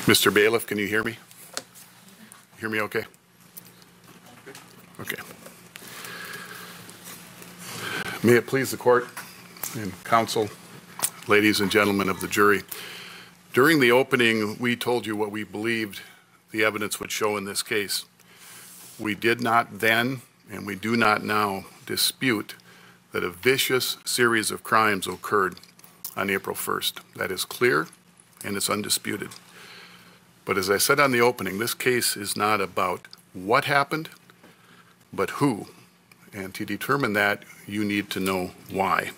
Mr. Bailiff, can you hear me? Hear me okay? Okay. May it please the court and counsel, ladies and gentlemen of the jury. During the opening, we told you what we believed the evidence would show in this case. We did not then, and we do not now, dispute that a vicious series of crimes occurred on April 1st. That is clear, and it's undisputed. But as I said on the opening, this case is not about what happened, but who. And to determine that, you need to know why.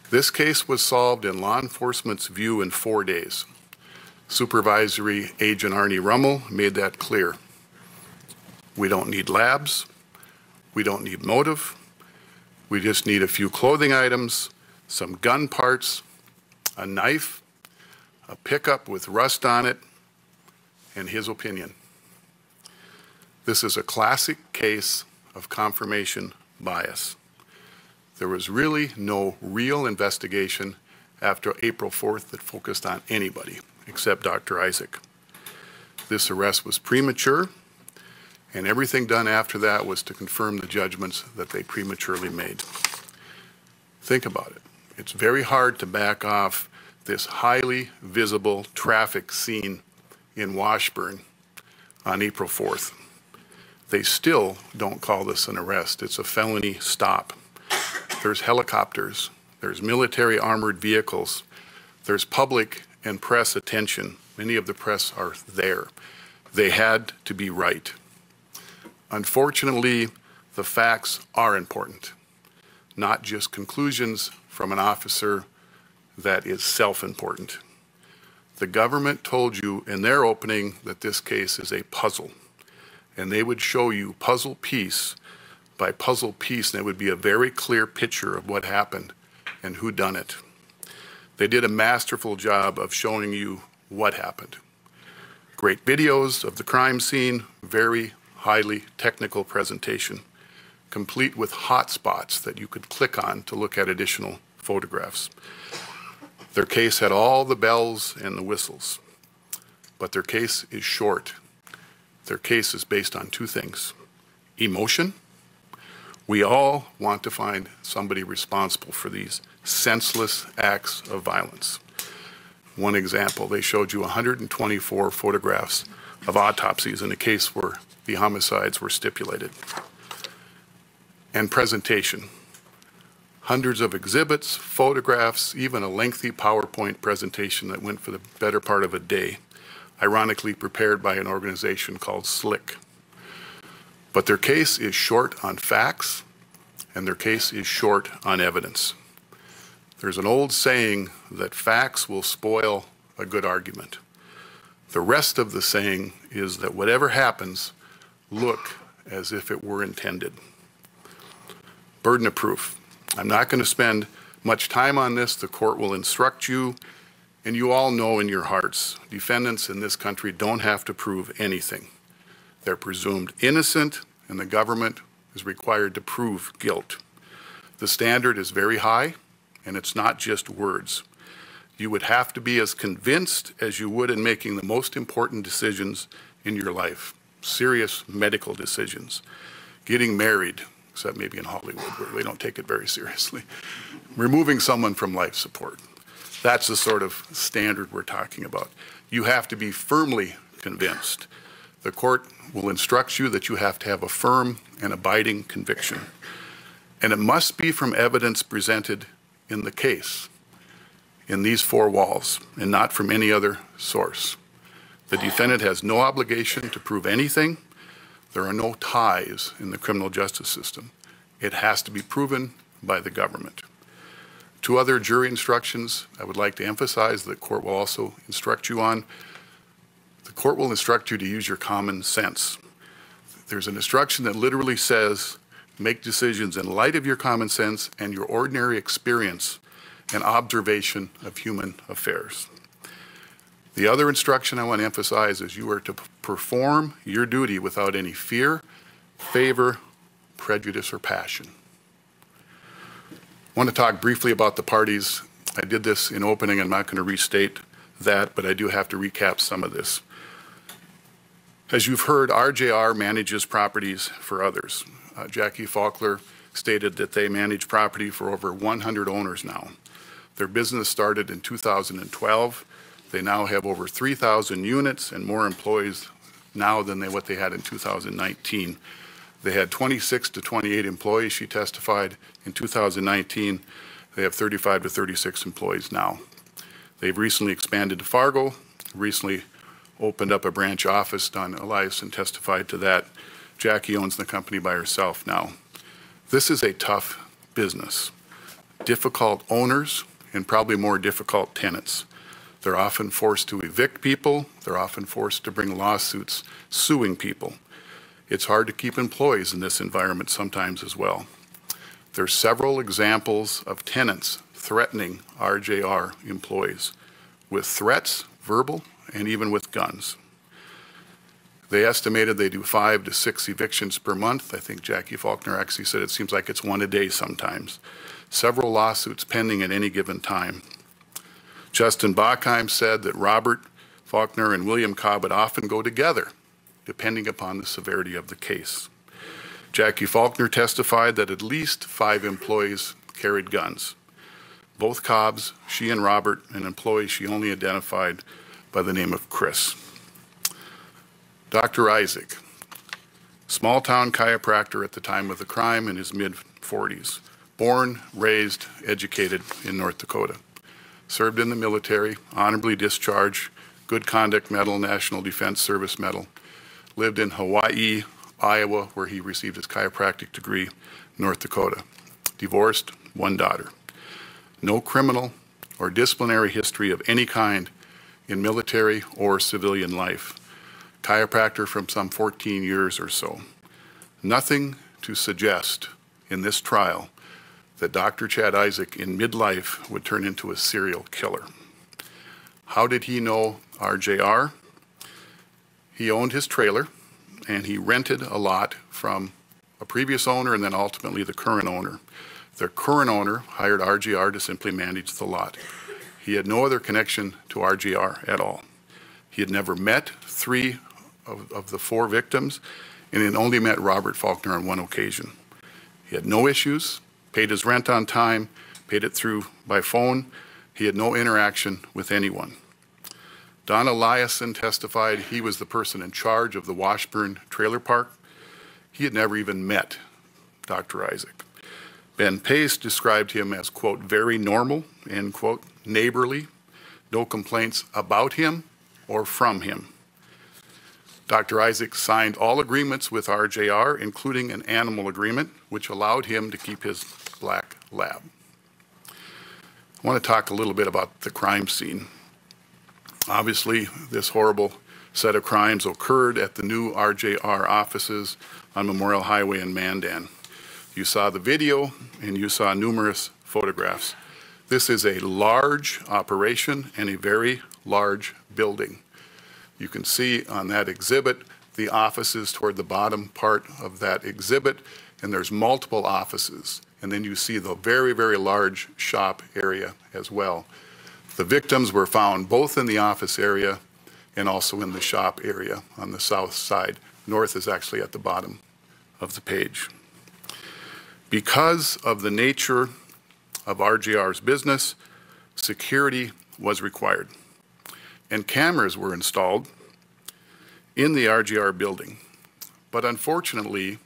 This case was solved in law enforcement's view in 4 days. Supervisory Agent Arnie Rummel made that clear. We don't need labs. We don't need motive. We just need a few clothing items, some gun parts, a knife, a pickup with rust on it, and his opinion. This is a classic case of confirmation bias. There was really no real investigation after April 4th that focused on anybody except Dr. Isaak. This arrest was premature, and everything done after that was to confirm the judgments that they prematurely made. Think about it. It's very hard to back off this highly visible traffic scene in Washburn on April 4th. They still don't call this an arrest. It's a felony stop. There's helicopters, there's military armored vehicles, there's public and press attention. Many of the press are there. They had to be right. Unfortunately, the facts are important, not just conclusions from an officer that is self-important. The government told you in their opening that this case is a puzzle, and they would show you puzzle piece by puzzle piece, and it would be a very clear picture of what happened and who done it. They did a masterful job of showing you what happened. Great videos of the crime scene, very highly technical presentation, complete with hotspots that you could click on to look at additional photographs. Their case had all the bells and the whistles, but their case is short. Their case is based on two things: emotion. We all want to find somebody responsible for these senseless acts of violence. One example, they showed you 124 photographs of autopsies in a case where the homicides were stipulated. And presentation. Hundreds of exhibits, photographs, even a lengthy PowerPoint presentation that went for the better part of a day, ironically prepared by an organization called SLIC. But their case is short on facts, and their case is short on evidence. There's an old saying that facts will spoil a good argument. The rest of the saying is that whatever happens, look as if it were intended. Burden of proof. I'm not going to spend much time on this. The court will instruct you, and you all know in your hearts, defendants in this country don't have to prove anything. They're presumed innocent, and the government is required to prove guilt. The standard is very high, and it's not just words. You would have to be as convinced as you would in making the most important decisions in your life, serious medical decisions, getting married, except maybe in Hollywood where they don't take it very seriously, removing someone from life support. That's the sort of standard we're talking about. You have to be firmly convinced. The court will instruct you that you have to have a firm and abiding conviction. And it must be from evidence presented in the case, in these four walls, and not from any other source. The defendant has no obligation to prove anything. There are no ties in the criminal justice system. It has to be proven by the government. Two other jury instructions I would like to emphasize the court will also instruct you on. The court will instruct you to use your common sense. There's an instruction that literally says, make decisions in light of your common sense and your ordinary experience and observation of human affairs. The other instruction I want to emphasize is you are to perform your duty without any fear, favor, prejudice, or passion. I want to talk briefly about the parties. I did this in opening. I'm not going to restate that, but I do have to recap some of this. As you've heard, RJR manages properties for others. Jackie Faulkner stated that they manage property for over 100 owners now. Their business started in 2012. They now have over 3,000 units and more employees now than what they had in 2019. They had 26 to 28 employees, she testified. In 2019, they have 35 to 36 employees now. They've recently expanded to Fargo, recently opened up a branch office. Don Eliason testified to that. Jackie owns the company by herself now. This is a tough business. Difficult owners and probably more difficult tenants. They're often forced to evict people. They're often forced to bring lawsuits suing people. It's hard to keep employees in this environment sometimes as well. There's several examples of tenants threatening RJR employees with threats, verbal, and even with guns. They estimated they do 5 to 6 evictions per month. I think Jackie Faulkner actually said it seems like it's one a day sometimes. Several lawsuits pending at any given time. Justin Bachheim said that Robert Faulkner and William Cobb would often go together, depending upon the severity of the case. Jackie Faulkner testified that at least 5 employees carried guns. Both Cobbs, she and Robert, an employee she only identified by the name of Chris. Dr. Isaak, small-town chiropractor at the time of the crime in his mid-40s, born, raised, educated in North Dakota. Served in the military, honorably discharged, Good Conduct Medal, National Defense Service Medal. Lived in Hawaii, Iowa, where he received his chiropractic degree, North Dakota. Divorced, 1 daughter. No criminal or disciplinary history of any kind in military or civilian life. Chiropractor from some 14 years or so. Nothing to suggest in this trial that Dr. Chad Isaak in midlife would turn into a serial killer. How did he know RJR? He owned his trailer and he rented a lot from a previous owner and then ultimately the current owner. The current owner hired RJR to simply manage the lot. He had no other connection to RJR at all. He had never met 3 of the 4 victims and had only met Robert Faulkner on 1 occasion. He had no issues, paid his rent on time, paid it through by phone. He had no interaction with anyone. Don Eliason testified he was the person in charge of the Washburn trailer park. He had never even met Dr. Isaak. Ben Pace described him as, quote, very normal, end quote, neighborly, no complaints about him or from him. Dr. Isaak signed all agreements with RJR, including an animal agreement, which allowed him to keep his black lab. I want to talk a little bit about the crime scene. Obviously, this horrible set of crimes occurred at the new RJR offices on Memorial Highway in Mandan. You saw the video and you saw numerous photographs. This is a large operation and a very large building. You can see on that exhibit the offices toward the bottom part of that exhibit, and there's multiple offices. And then you see the very, very large shop area as well. The victims were found both in the office area and also in the shop area on the south side. North is actually at the bottom of the page. Because of the nature of RJR's business, security was required. And cameras were installed in the RJR building. But unfortunately,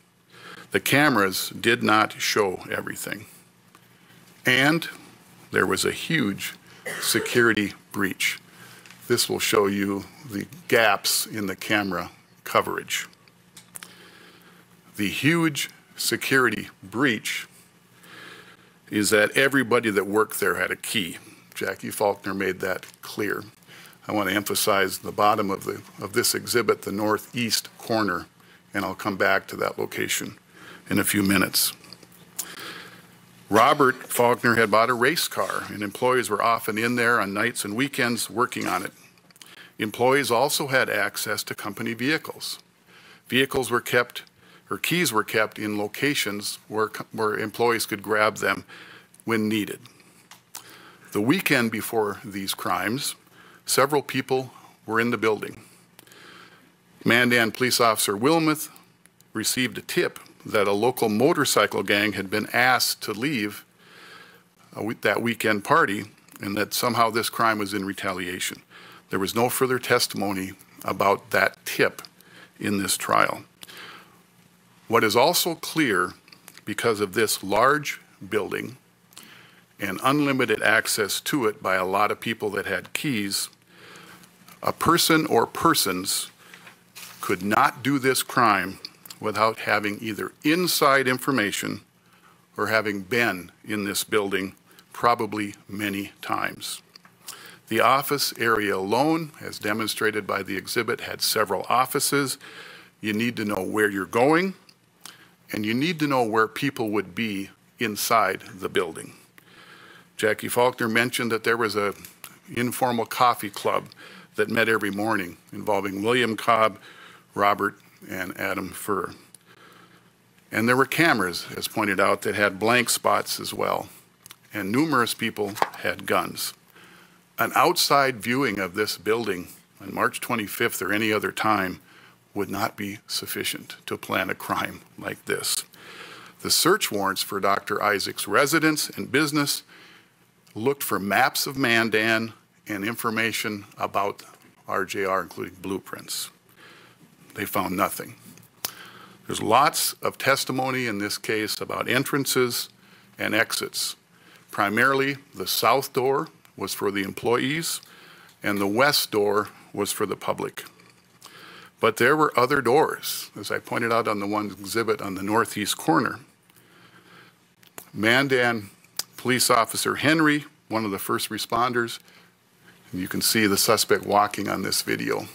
the cameras did not show everything. And there was a huge security breach. This will show you the gaps in the camera coverage. The huge security breach is that everybody that worked there had a key. Jackie Faulkner made that clear. I want to emphasize the bottom of this exhibit, the northeast corner, and I'll come back to that location in a few minutes. Robert Faulkner had bought a race car, and employees were often in there on nights and weekends working on it. Employees also had access to company vehicles. Vehicles were kept, or keys were kept in locations where employees could grab them when needed. The weekend before these crimes, Several people were in the building. Mandan Police Officer Wilmuth received a tip that a local motorcycle gang had been asked to leave that weekend party, and that somehow this crime was in retaliation. There was no further testimony about that tip in this trial. What is also clear, because of this large building and unlimited access to it by a lot of people that had keys, a person or persons could not do this crime without having either inside information or having been in this building probably many times. The office area alone, as demonstrated by the exhibit, had several offices. You need to know where you're going, and you need to know where people would be inside the building. Jackie Faulkner mentioned that there was an informal coffee club that met every morning involving William Cobb, Robert, and Adam Furr. And there were cameras, as pointed out, that had blank spots as well. And numerous people had guns. An outside viewing of this building on March 25th or any other time would not be sufficient to plan a crime like this. The search warrants for Dr. Isaak's residence and business looked for maps of Mandan and information about RJR, including blueprints. They found nothing. There's lots of testimony in this case about entrances and exits. Primarily, the south door was for the employees, and the west door was for the public. But there were other doors, as I pointed out on the one exhibit on the northeast corner. Mandan Police Officer Henry, one of the first responders, and you can see the suspect walking on this video,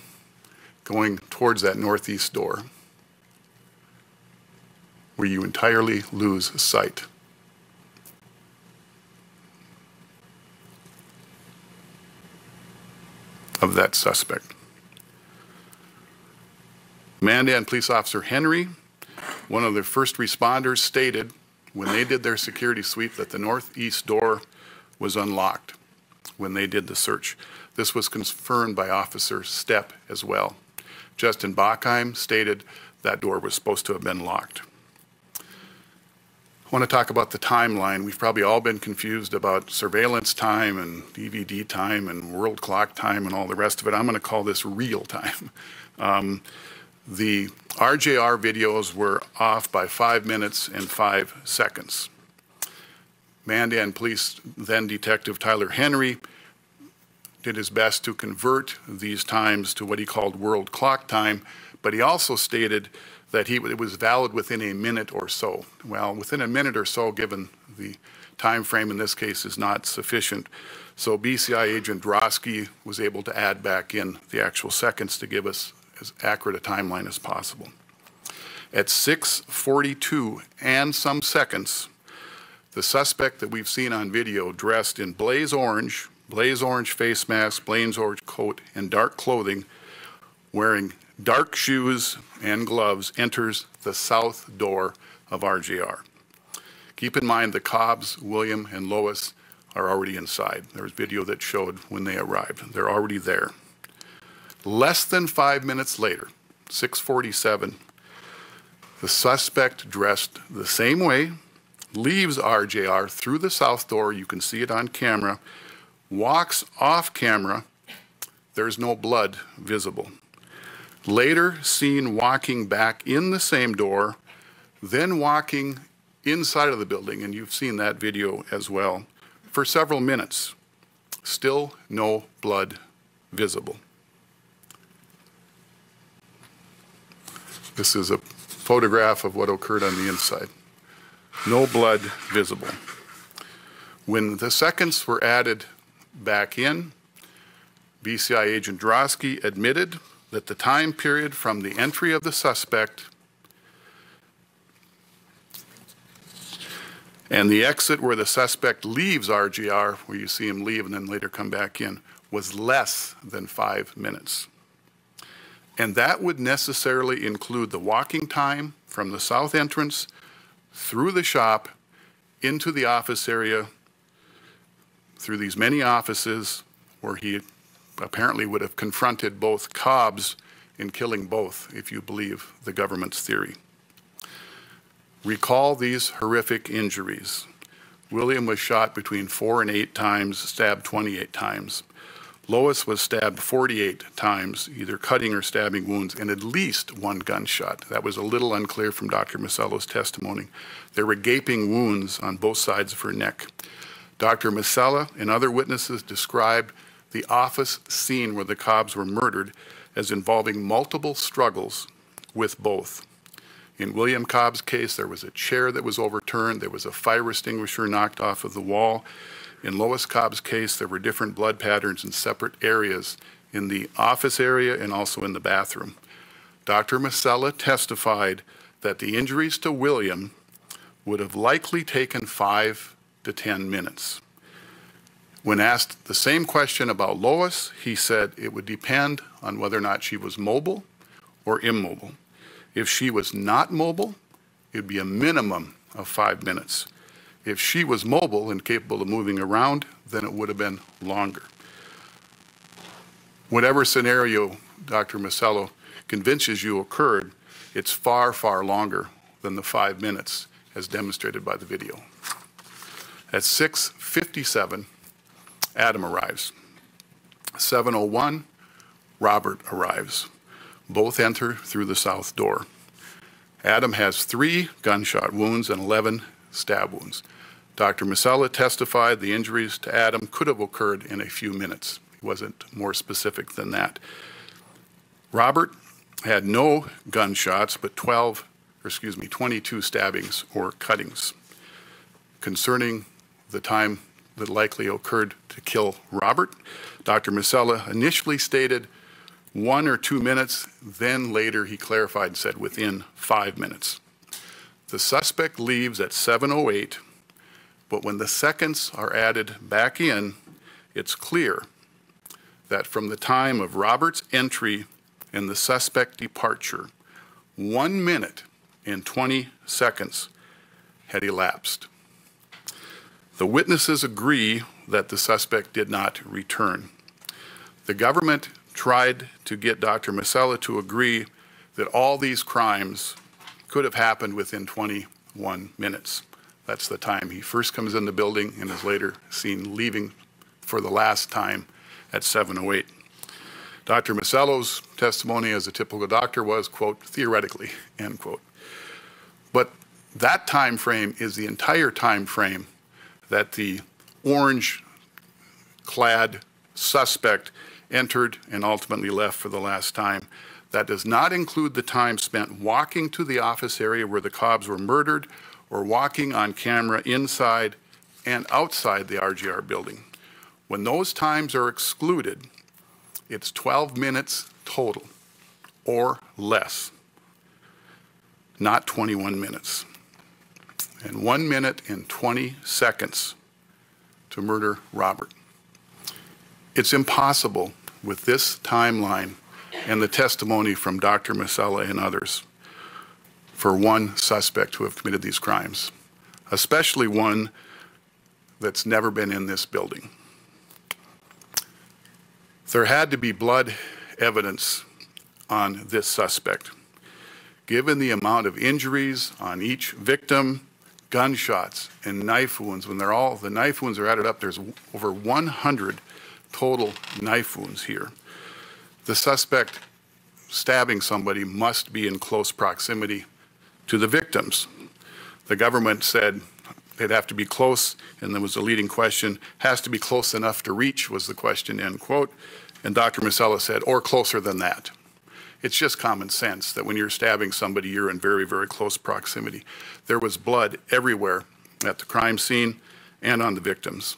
going towards that northeast door, where you entirely lose sight. Of that suspect. Mandan Police Officer Henry, one of the first responders, stated when they did their security sweep that the northeast door was unlocked when they did the search. This was confirmed by Officer Stepp as well. Justin Bachheim stated that door was supposed to have been locked. I want to talk about the timeline. We've probably all been confused about surveillance time and DVD time and world clock time and all the rest of it. I'm going to call this real time. The RJR videos were off by 5 minutes and 5 seconds. Mandan Police then Detective Tyler Henry did his best to convert these times to what he called world clock time, but he also stated that it was valid within a minute or so. Well, within a minute or so, given the time frame in this case, is not sufficient. So BCI agent Drosky was able to add back in the actual seconds to give us as accurate a timeline as possible. At 6:42 and some seconds, the suspect that we've seen on video, dressed in blaze orange face mask, blaze orange coat, and dark clothing, wearing dark shoes and gloves, enters the south door of RJR. Keep in mind the Cobbs, William, and Lois are already inside. There was video that showed when they arrived. They're already there. Less than 5 minutes later, 6:47, the suspect, dressed the same way, leaves RJR through the south door. You can see it on camera. Walks off camera. There's no blood visible. Later seen walking back in the same door, then walking inside of the building, and you've seen that video as well, for several minutes. Still no blood visible. This is a photograph of what occurred on the inside. No blood visible. When the seconds were added back in, BCI agent Drosky admitted that the time period from the entry of the suspect and the exit where the suspect leaves RJR, where you see him leave and then later come back in, was less than 5 minutes. And that would necessarily include the walking time from the south entrance through the shop into the office area, through these many offices where he apparently would have confronted both Cobbs in killing both, if you believe the government's theory. Recall these horrific injuries. William was shot between 4 and 8 times, stabbed 28 times. Lois was stabbed 48 times, either cutting or stabbing wounds, and at least 1 gunshot. That was a little unclear from Dr. Masello's testimony. There were gaping wounds on both sides of her neck. Dr. Masella and other witnesses described the office scene where the Cobbs were murdered as involving multiple struggles with both. In William Cobb's case, there was a chair that was overturned. There was a fire extinguisher knocked off of the wall. In Lois Cobb's case, there were different blood patterns in separate areas in the office area and also in the bathroom. Dr. Masella testified that the injuries to William would have likely taken 5 to 10 minutes. When asked the same question about Lois, he said it would depend on whether or not she was mobile or immobile. If she was not mobile, it would be a minimum of 5 minutes. If she was mobile and capable of moving around, then it would have been longer. Whatever scenario Dr. Masello convinces you occurred, it's far, far longer than the 5 minutes as demonstrated by the video. At 6:57, Adam arrives. 7:01, Robert arrives. Both enter through the south door. Adam has 3 gunshot wounds and 11 stab wounds. Dr. Masella testified the injuries to Adam could have occurred in a few minutes. He wasn't more specific than that. Robert had no gunshots, but 22 stabbings or cuttings. Concerning the time that likely occurred to kill Robert, Dr. Masella initially stated 1 or 2 minutes, then later he clarified and said within 5 minutes. The suspect leaves at 7:08, but when the seconds are added back in, it's clear that from the time of Robert's entry and the suspect departure, 1 minute and 20 seconds had elapsed. The witnesses agree that the suspect did not return. The government tried to get Dr. Masella to agree that all these crimes could have happened within 21 minutes. That's the time he first comes in the building and is later seen leaving for the last time at 7:08. Dr. Masello's testimony as a typical doctor was, quote, theoretically, end quote. But that time frame is the entire time frame that the orange-clad suspect entered and ultimately left for the last time. That does not include the time spent walking to the office area where the Cobbs were murdered or walking on camera inside and outside the RGR building. When those times are excluded, it's 12 minutes total or less, not 21 minutes. And 1 minute and 20 seconds to murder Robert. It's impossible with this timeline and the testimony from Dr. Masella and others for one suspect to have committed these crimes, especially one that's never been in this building. There had to be blood evidence on this suspect. Given the amount of injuries on each victim, gunshots and knife wounds, when the knife wounds are added up, there's over 100 total knife wounds here. The suspect stabbing somebody must be in close proximity to the victims. The government said they'd have to be close, and there was a leading question, has to be close enough to reach was the question, end quote. And Dr. Masella said, or closer than that. It's just common sense that when you're stabbing somebody, you're in very, very close proximity. There was blood everywhere at the crime scene and on the victims.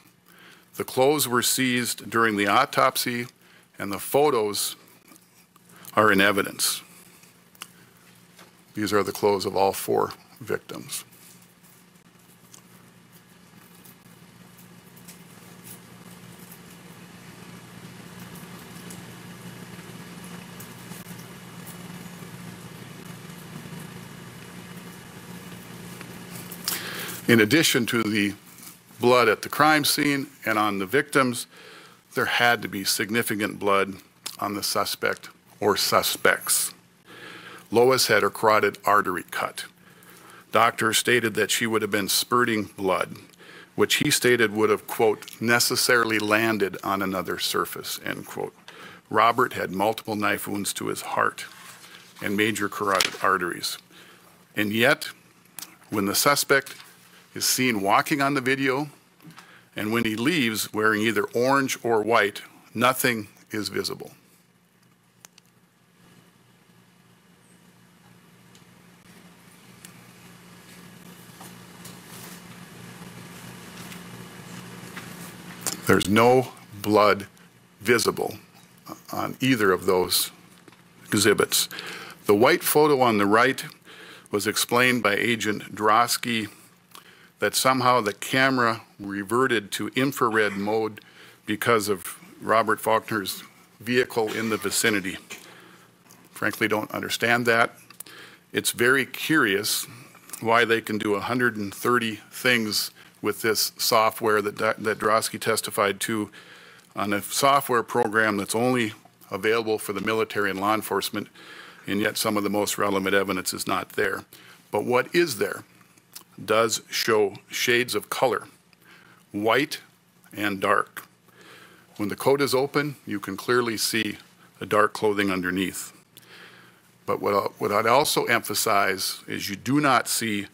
The clothes were seized during the autopsy, and the photos are in evidence. These are the clothes of all 4 victims. In addition to the blood at the crime scene and on the victims, there had to be significant blood on the suspect or suspects. Lois had her carotid artery cut. Doctors stated that she would have been spurting blood, which he stated would have, quote, necessarily landed on another surface, end quote. Robert had multiple knife wounds to his heart and major carotid arteries. And yet, when the suspect is seen walking on the video, and when he leaves wearing either orange or white, nothing is visible. There's no blood visible on either of those exhibits. The white photo on the right was explained by Agent Drosky that somehow the camera reverted to infrared mode because of Robert Faulkner's vehicle in the vicinity. Frankly, don't understand that. It's very curious why they can do 130 things with this software that Drosky testified to on a software program that's only available for the military and law enforcement, and yet some of the most relevant evidence is not there. But what is there does show shades of color, white and dark. When the coat is open, you can clearly see a dark clothing underneath. But what I'd also emphasize is you do not see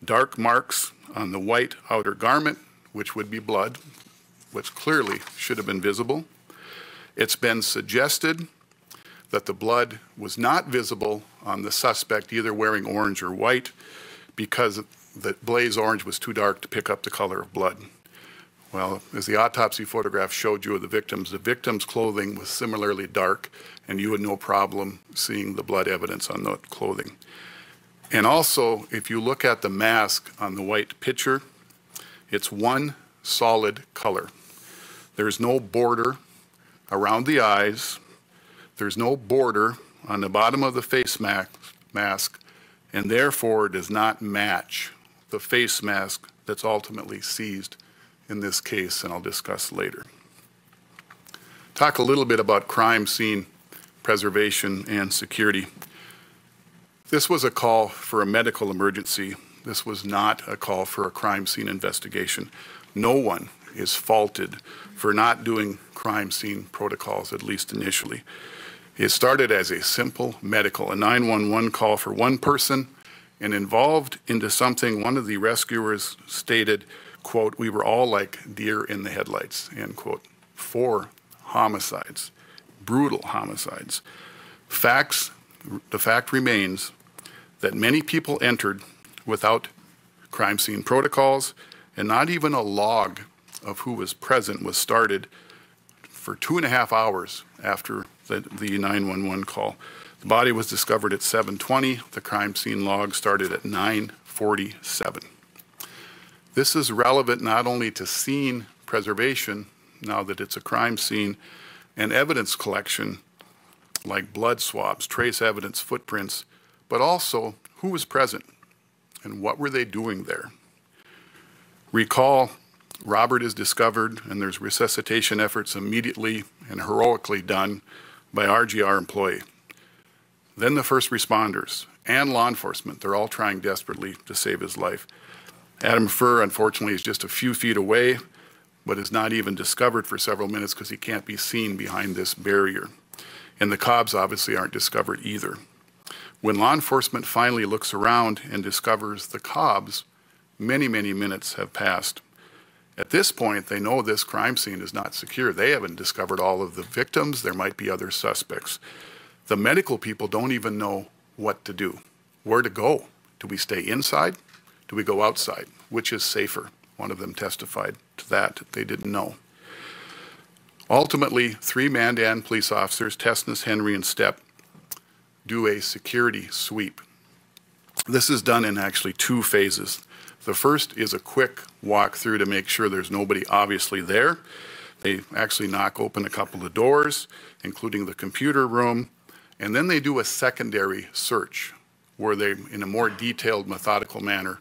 dark marks on the white outer garment, which would be blood, which clearly should have been visible. It's been suggested that the blood was not visible on the suspect either wearing orange or white because the blaze orange was too dark to pick up the color of blood. Well, as the autopsy photograph showed you of the victim's clothing was similarly dark, and you had no problem seeing the blood evidence on the clothing. And also, if you look at the mask on the white picture, it's one solid color. There's no border around the eyes. There's no border on the bottom of the face mask, and therefore does not match the face mask that's ultimately seized in this case, and I'll discuss later. Talk a little bit about crime scene preservation and security. This was a call for a medical emergency. This was not a call for a crime scene investigation. No one is faulted for not doing crime scene protocols, at least initially. It started as a simple medical, a 911 call for one person, and evolved into something one of the rescuers stated, quote, "We were all like deer in the headlights," end quote. 4 homicides, brutal homicides. The fact remains that many people entered without crime scene protocols, and not even a log of who was present was started for 2.5 hours after the 911 call. The body was discovered at 7:20. The crime scene log started at 9:47. This is relevant not only to scene preservation, now that it's a crime scene, and evidence collection, like blood swabs, trace evidence, footprints, but also who was present and what were they doing there. Recall, Robert is discovered and there's resuscitation efforts immediately and heroically done by RGR employee. Then the first responders and law enforcement, they're all trying desperately to save his life. Adam Furr, unfortunately, is just a few feet away, but is not even discovered for several minutes because he can't be seen behind this barrier. And the Cobbs obviously aren't discovered either. When law enforcement finally looks around and discovers the Cobbs, many, many minutes have passed. At this point, they know this crime scene is not secure. They haven't discovered all of the victims. There might be other suspects. The medical people don't even know what to do, where to go. Do we stay inside? Do we go outside? Which is safer? One of them testified to that. They didn't know. Ultimately, 3 Mandan police officers, Tessness, Henry, and Stepp, do a security sweep. This is done in actually 2 phases. The first is a quick walk through to make sure there's nobody obviously there. They actually knock open a couple of doors, including the computer room, and then they do a secondary search where they, in a more detailed, methodical manner,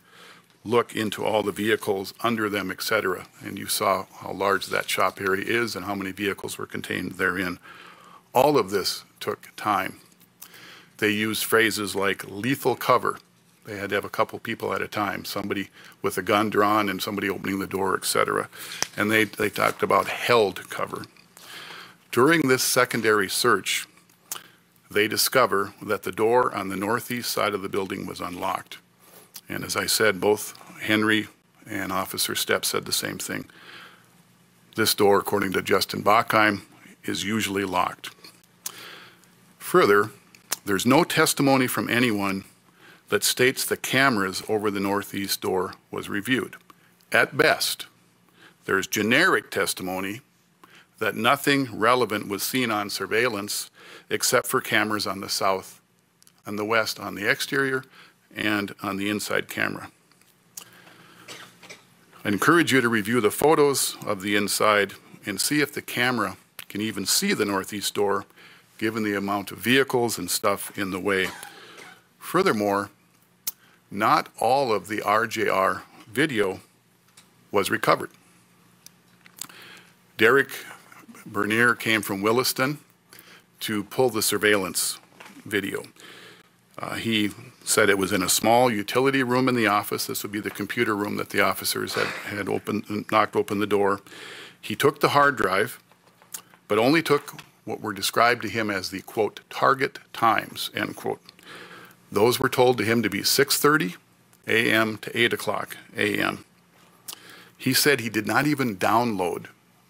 look into all the vehicles under them, etc. And you saw how large that shop area is and how many vehicles were contained therein. All of this took time. They used phrases like lethal cover. They had to have a couple people at a time, somebody with a gun drawn and somebody opening the door, etc. And they talked about held cover. During this secondary search, they discover that the door on the northeast side of the building was unlocked. And as I said, both Henry and Officer Stepp said the same thing. This door, according to Justin Bachheim, is usually locked. Further, there's no testimony from anyone that states the cameras over the northeast door was reviewed. At best, there's generic testimony that nothing relevant was seen on surveillance except for cameras on the south and the west on the exterior and on the inside camera. I encourage you to review the photos of the inside and see if the camera can even see the northeast door given the amount of vehicles and stuff in the way. Furthermore, not all of the RJR video was recovered. Derek Bernier came from Williston to pull the surveillance video. He said it was in a small utility room in the office. This would be the computer room that the officers had knocked open the door. He took the hard drive, but only took what were described to him as the, quote, target times, end quote. Those were told to him to be 6:30 a.m. to 8 o'clock a.m. He said he did not even download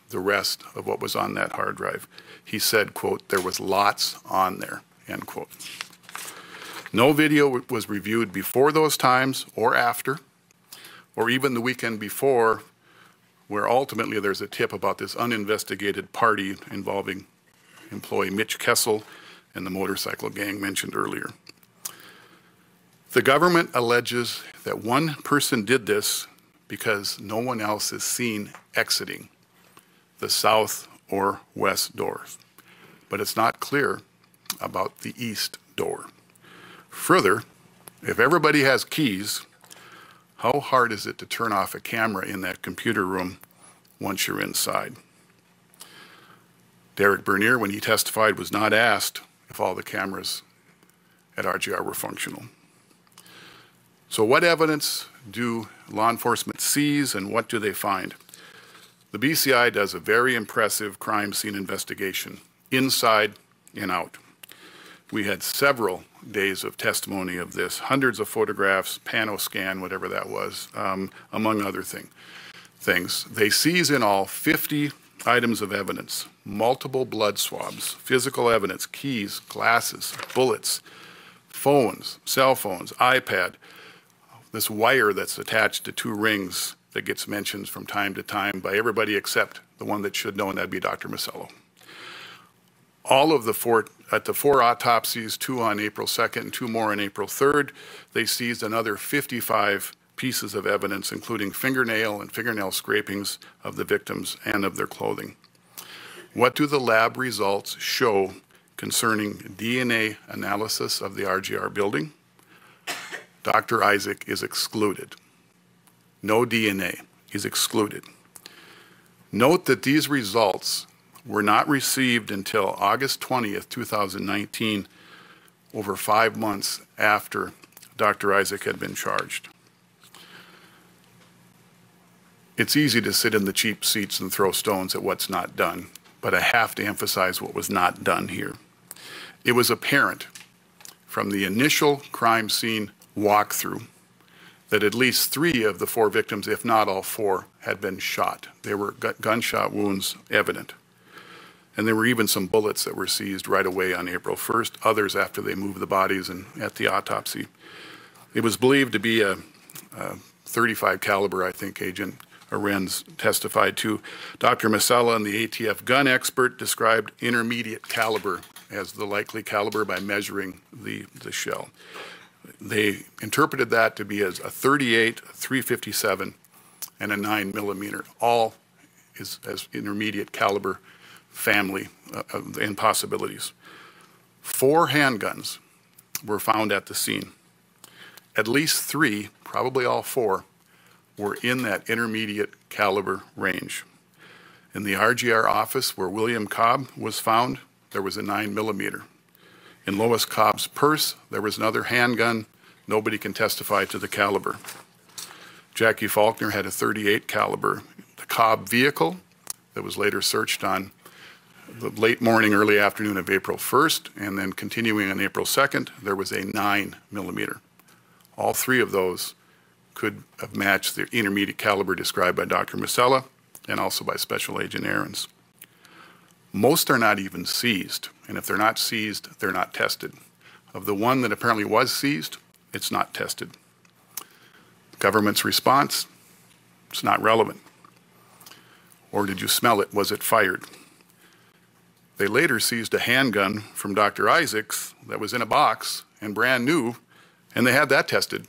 the rest of what was on that hard drive. He said, quote, there was lots on there, end quote. No video was reviewed before those times or after, or even the weekend before, where ultimately there's a tip about this uninvestigated party involving employee Mitch Kessel and the motorcycle gang mentioned earlier. The government alleges that one person did this because no one else is seen exiting the south or west doors, but it's not clear about the east door. Further, if everybody has keys, how hard is it to turn off a camera in that computer room once you're inside? Derek Bernier, when he testified, was not asked if all the cameras at RJR were functional. So what evidence do law enforcement seize and what do they find? The BCI does a very impressive crime scene investigation, inside and out. We had several days of testimony of this, hundreds of photographs, pano scan, whatever that was, among other things. They seize in all 50 items of evidence, multiple blood swabs, physical evidence, keys, glasses, bullets, phones, cell phones, iPad, this wire that's attached to two rings that gets mentioned from time to time by everybody except the one that should know, and that'd be Dr. Masello. All of the four autopsies, 2 on April 2nd and 2 more on April 3rd, they seized another 55 pieces of evidence, including fingernail and fingernail scrapings of the victims and of their clothing. What do the lab results show concerning DNA analysis of the RJR building? Dr. Isaak is excluded. No DNA is excluded. Note that these results were not received until August 20th, 2019, over 5 months after Dr. Isaak had been charged. It's easy to sit in the cheap seats and throw stones at what's not done, but I have to emphasize what was not done here. It was apparent from the initial crime scene walkthrough that at least 3 of the 4 victims, if not all 4, had been shot. There were gunshot wounds evident. And there were even some bullets that were seized right away on April 1st, others after they moved the bodies and at the autopsy. It was believed to be a 35 caliber, I think Agent Arends testified to. Dr. Masella and the ATF gun expert described intermediate caliber as the likely caliber by measuring the shell. They interpreted that to be as a 38, a 357, and a 9mm, all is as intermediate caliber family and possibilities. 4 handguns were found at the scene. At least 3, probably all 4, were in that intermediate caliber range. In the RGR office where William Cobb was found, there was a 9mm. In Lois Cobb's purse, there was another handgun. Nobody can testify to the caliber. Jackie Faulkner had a .38 caliber. The Cobb vehicle that was later searched on the late morning, early afternoon of April 1st, and then continuing on April 2nd, there was a 9mm. All three of those could have matched the intermediate caliber described by Dr. Masella and also by Special Agent Ahrens. Most are not even seized, and if they're not seized, they're not tested. Of the one that apparently was seized, it's not tested. Government's response, it's not relevant. Or did you smell it? Was it fired? They later seized a handgun from Dr. Isaak's that was in a box and brand new, and they had that tested,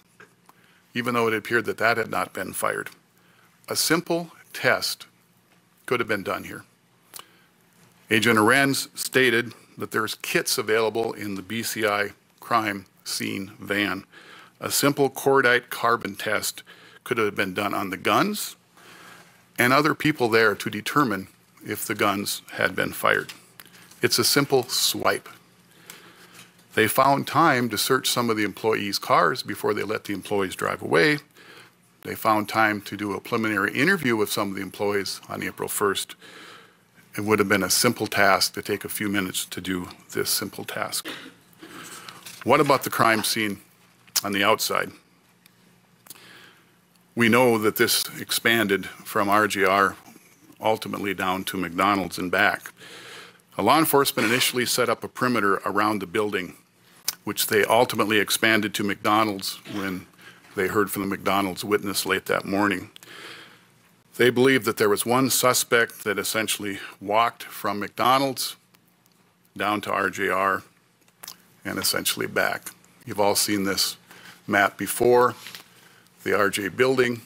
even though it appeared that that had not been fired. A simple test could have been done here. Agent Ahrens stated that there's kits available in the BCI crime scene van. A simple cordite carbon test could have been done on the guns and other people there to determine if the guns had been fired. It's a simple swipe. They found time to search some of the employees' cars before they let the employees drive away. They found time to do a preliminary interview with some of the employees on April 1st. It would have been a simple task to take a few minutes to do this simple task. What about the crime scene on the outside? We know that this expanded from RGR ultimately down to McDonald's and back. Law enforcement initially set up a perimeter around the building, which they ultimately expanded to McDonald's when they heard from the McDonald's witness late that morning. They believed that there was one suspect that essentially walked from McDonald's down to RJR and essentially back. You've all seen this map before, the RJ building.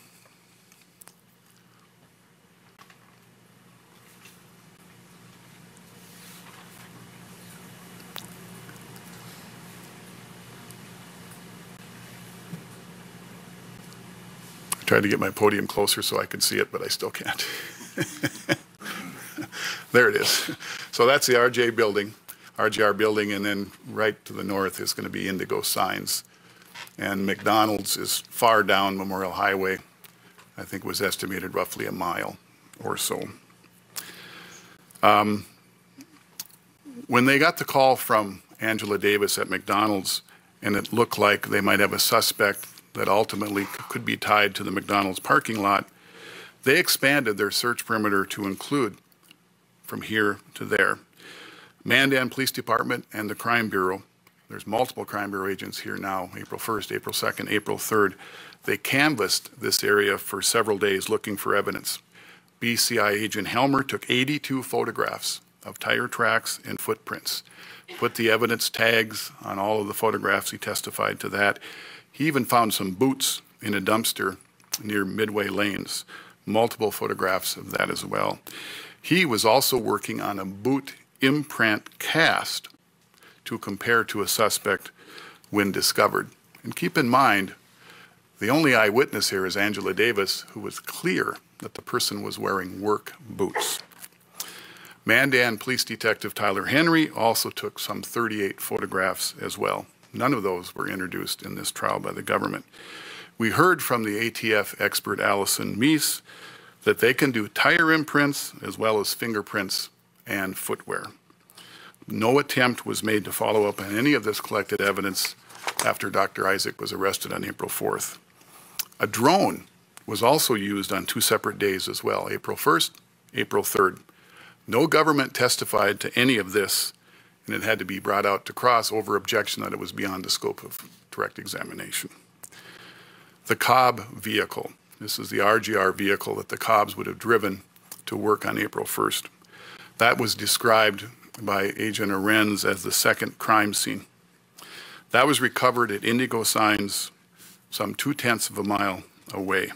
I tried to get my podium closer so I could see it, but I still can't. There it is. So that's the RJ building, RJR building, and then right to the north is going to be Indigo Signs. And McDonald's is far down Memorial Highway. I think it was estimated roughly a mile or so. When they got the call from Angela Davis at McDonald's, and it looked like they might have a suspect that ultimately could be tied to the McDonald's parking lot, they expanded their search perimeter to include from here to there. Mandan Police Department and the Crime Bureau, there's multiple Crime Bureau agents here now, April 1st, April 2nd, April 3rd. They canvassed this area for several days looking for evidence. BCI agent Helmer took 82 photographs of tire tracks and footprints, put the evidence tags on all of the photographs. He testified to that. He even found some boots in a dumpster near Midway Lanes, multiple photographs of that as well. He was also working on a boot imprint cast to compare to a suspect when discovered. And keep in mind, the only eyewitness here is Angela Davis, who was clear that the person was wearing work boots. Mandan Police Detective Tyler Henry also took some 38 photographs as well. None of those were introduced in this trial by the government. We heard from the ATF expert Allison Meese that they can do tire imprints as well as fingerprints and footwear. No attempt was made to follow up on any of this collected evidence after Dr. Isaak was arrested on April 4th. A drone was also used on 2 separate days as well, April 1st, April 3rd. No government testified to any of this, and it had to be brought out to cross over objection that it was beyond the scope of direct examination. The Cobb vehicle. This is the RGR vehicle that the Cobbs would have driven to work on April 1st. That was described by Agent Ahrens as the second crime scene. That was recovered at Indigo Signs some 0.2 of a mile away.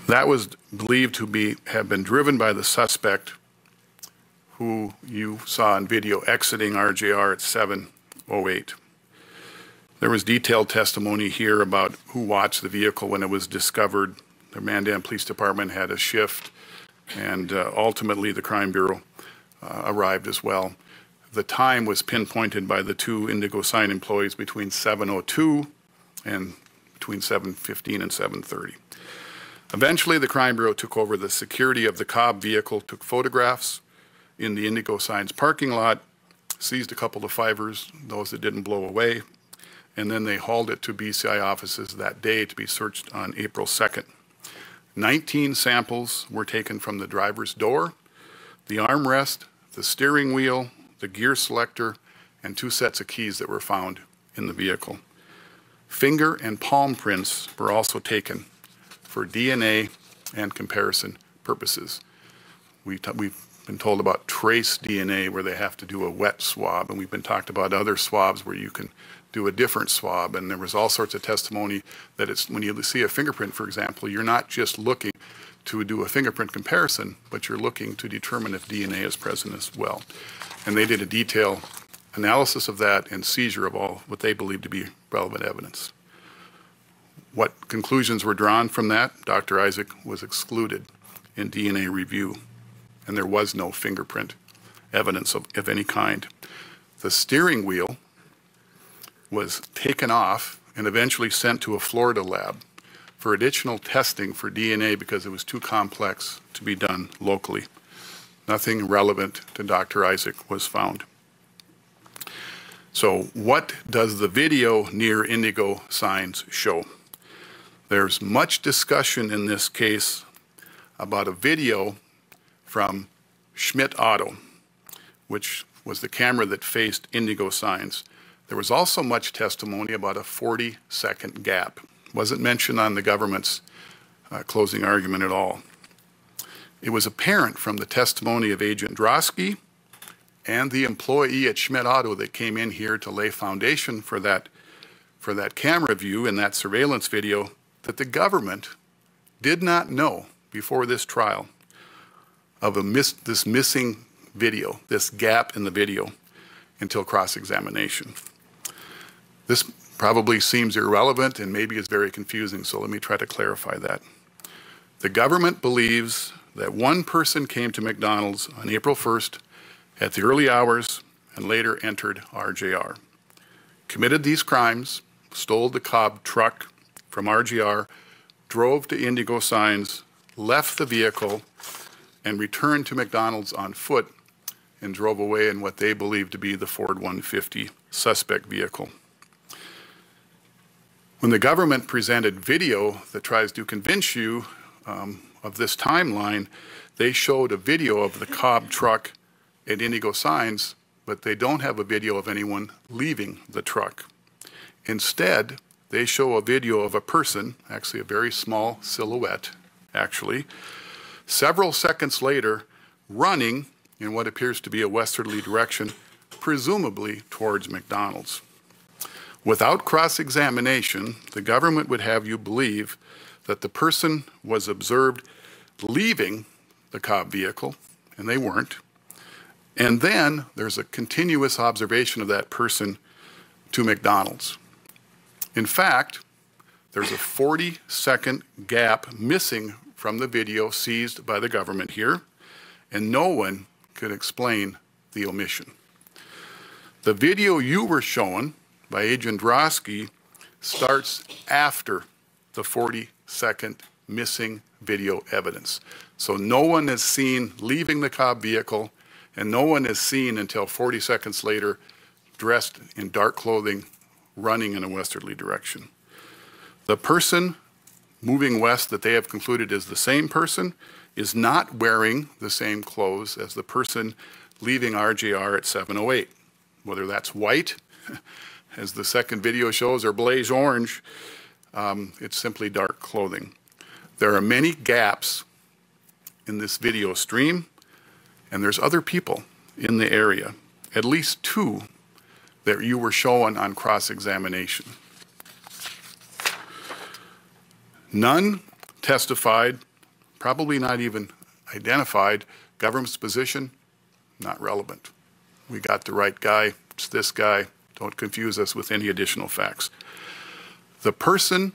That was believed to have been driven by the suspect who you saw in video exiting RJR at 7:08. There was detailed testimony here about who watched the vehicle when it was discovered. The Mandan Police Department had a shift, and ultimately the Crime Bureau arrived as well. The time was pinpointed by the two Indigo Sign employees between 7:02 and between 7:15 and 7:30. Eventually, the Crime Bureau took over the security of the Cobb vehicle, took photographs in the Indigo Signs parking lot, seized a couple of fivers, those that didn't blow away, and then they hauled it to BCI offices that day to be searched on April 2nd. 19 samples were taken from the driver's door, the armrest, the steering wheel, the gear selector, and 2 sets of keys that were found in the vehicle. Finger and palm prints were also taken for DNA and comparison purposes. We've been told about trace DNA where they have to do a wet swab, and we've been talked about other swabs where you can do a different swab, and there was all sorts of testimony that it's when you see a fingerprint, for example, you're not just looking to do a fingerprint comparison, but you're looking to determine if DNA is present as well. And they did a detailed analysis of that and seizure of all what they believed to be relevant evidence. What conclusions were drawn from that? Dr. Isaak was excluded in DNA review, and there was no fingerprint evidence of any kind. The steering wheel was taken off and eventually sent to a Florida lab for additional testing for DNA because it was too complex to be done locally. Nothing relevant to Dr. Isaak was found. So what does the video near Indigo Signs show? There's much discussion in this case about a video from Schmidt Auto, which was the camera that faced Indigo Signs. There was also much testimony about a 40-second gap. Wasn't mentioned on the government's closing argument at all. It was apparent from the testimony of Agent Drosky and the employee at Schmidt Auto that came in here to lay foundation for that camera view and that surveillance video that the government did not know before this trial of this missing video, this gap in the video, until cross-examination. This probably seems irrelevant and maybe is very confusing, so let me try to clarify that. The government believes that one person came to McDonald's on April 1st at the early hours and later entered RJR, committed these crimes, stole the Cobb truck from RJR, drove to Indigo Signs, left the vehicle, and returned to McDonald's on foot and drove away in what they believe to be the Ford 150 suspect vehicle. When the government presented video that tries to convince you of this timeline, they showed a video of the Cobb truck at Indigo Signs, but they don't have a video of anyone leaving the truck. Instead, they show a video of a person, actually a very small silhouette, actually, several seconds later, running in what appears to be a westerly direction, presumably towards McDonald's. Without cross-examination, the government would have you believe that the person was observed leaving the Cobb vehicle, and they weren't. And then there's a continuous observation of that person to McDonald's. In fact, there's a 40-second gap missing from the video seized by the government here, and no one could explain the omission. The video you were shown by Agent Drosky starts after the 40-second missing video evidence. So no one is seen leaving the Cobb vehicle, and no one is seen until 40 seconds later dressed in dark clothing, running in a westerly direction. The person moving west that they have concluded is the same person is not wearing the same clothes as the person leaving RJR at 7:08. Whether that's white, as the second video shows, or blaze orange, it's simply dark clothing. There are many gaps in this video stream, and there's other people in the area, at least 2 that you were shown on cross-examination. None testified, probably not even identified, government's position, not relevant. We got the right guy. It's this guy. Don't confuse us with any additional facts. The person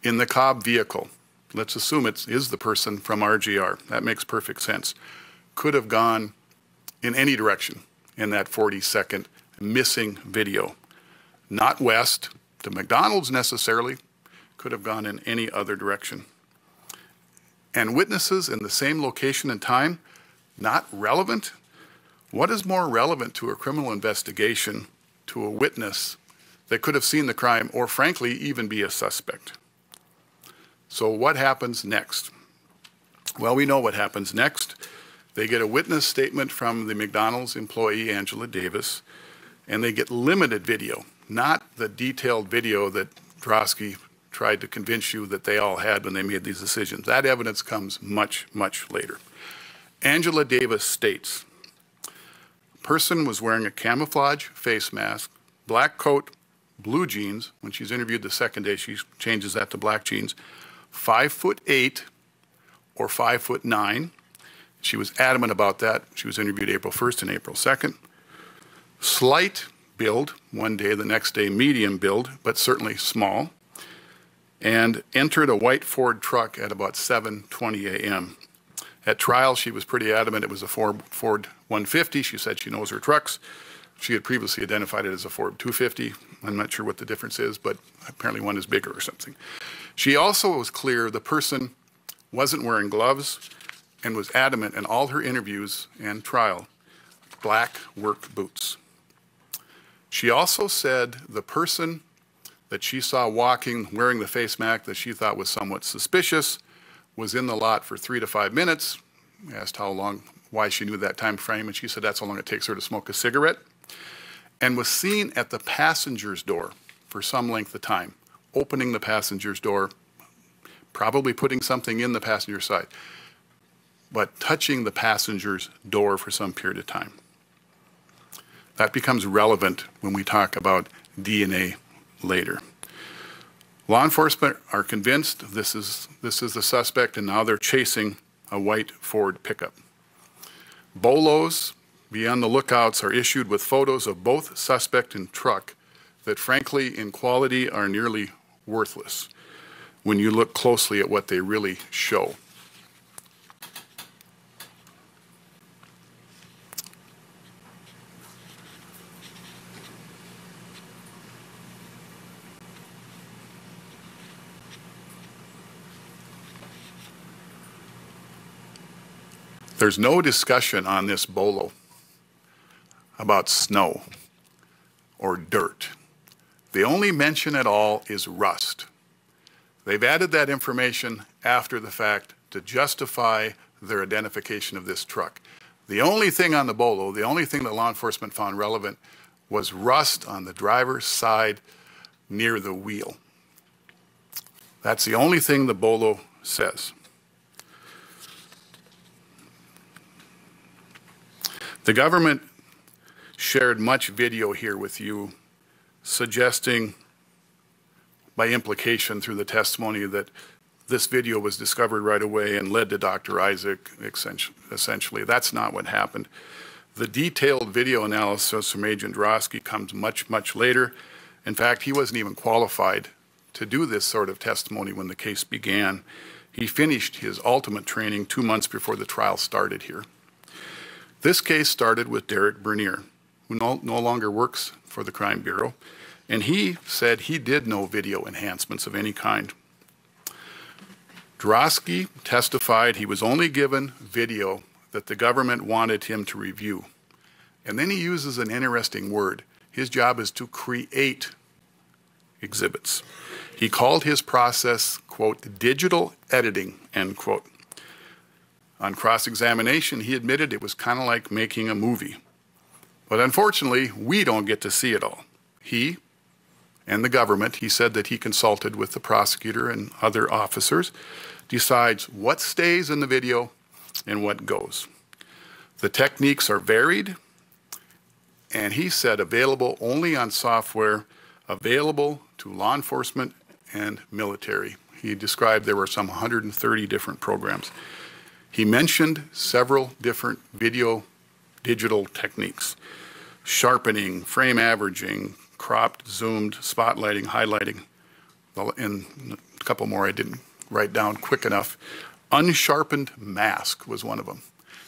in the Cobb vehicle, let's assume it is the person from RGR. That makes perfect sense. Could have gone in any direction in that 40-second missing video. Not west to McDonald's necessarily, could have gone in any other direction. And witnesses in the same location and time, not relevant? What is more relevant to a criminal investigation to a witness that could have seen the crime or frankly even be a suspect? So what happens next? Well, we know what happens next. They get a witness statement from the McDonald's employee, Angela Davis, and they get limited video, not the detailed video that Drosky tried to convince you that they all had when they made these decisions. That evidence comes much, much later. Angela Davis states, person was wearing a camouflage face mask, black coat, blue jeans. When she's interviewed the second day, she changes that to black jeans. 5'8" or 5'9". She was adamant about that. She was interviewed April 1st and April 2nd. Slight build, one day, the next day medium build, but certainly small. And entered a white Ford truck at about 7:20 a.m. At trial, she was pretty adamant it was a Ford 150. She said she knows her trucks. She had previously identified it as a Ford 250. I'm not sure what the difference is, but apparently one is bigger or something. She also was clear the person wasn't wearing gloves and was adamant in all her interviews and trial, black work boots. She also said the person that she saw walking wearing the face mask that she thought was somewhat suspicious was in the lot for 3 to 5 minutes. I asked how long, why she knew that time frame, and she said that's how long it takes her to smoke a cigarette, and was seen at the passenger's door for some length of time, opening the passenger's door, probably putting something in the passenger side, but touching the passenger's door for some period of time. That becomes relevant when we talk about DNA later. Law enforcement are convinced this is the suspect, and now they're chasing a white Ford pickup. Bolos, be on the lookouts, are issued with photos of both suspect and truck that frankly in quality are nearly worthless when you look closely at what they really show. There's no discussion on this bolo about snow or dirt. The only mention at all is rust. They've added that information after the fact to justify their identification of this truck. The only thing on the bolo, the only thing that law enforcement found relevant was rust on the driver's side near the wheel. That's the only thing the bolo says. The government shared much video here with you, suggesting by implication through the testimony that this video was discovered right away and led to Dr. Isaak, essentially. That's not what happened. The detailed video analysis from Agent Drosky comes much, much later. In fact, he wasn't even qualified to do this sort of testimony when the case began. He finished his ultimate training 2 months before the trial started here. This case started with Derek Bernier, who no longer works for the Crime Bureau, and he said he did no video enhancements of any kind. Drosky testified he was only given video that the government wanted him to review. And then he uses an interesting word. His job is to create exhibits. He called his process, quote, digital editing, end quote. On cross-examination, he admitted it was kind of like making a movie. But unfortunately, we don't get to see it all. He and the government, he said that he consulted with the prosecutor and other officers, decides what stays in the video and what goes. The techniques are varied, and he said available only on software available to law enforcement and military. He described there were some 130 different programs. He mentioned several different video digital techniques, sharpening, frame averaging, cropped, zoomed, spotlighting, highlighting, and a couple more I didn't write down quick enough. Unsharpened mask was one of them.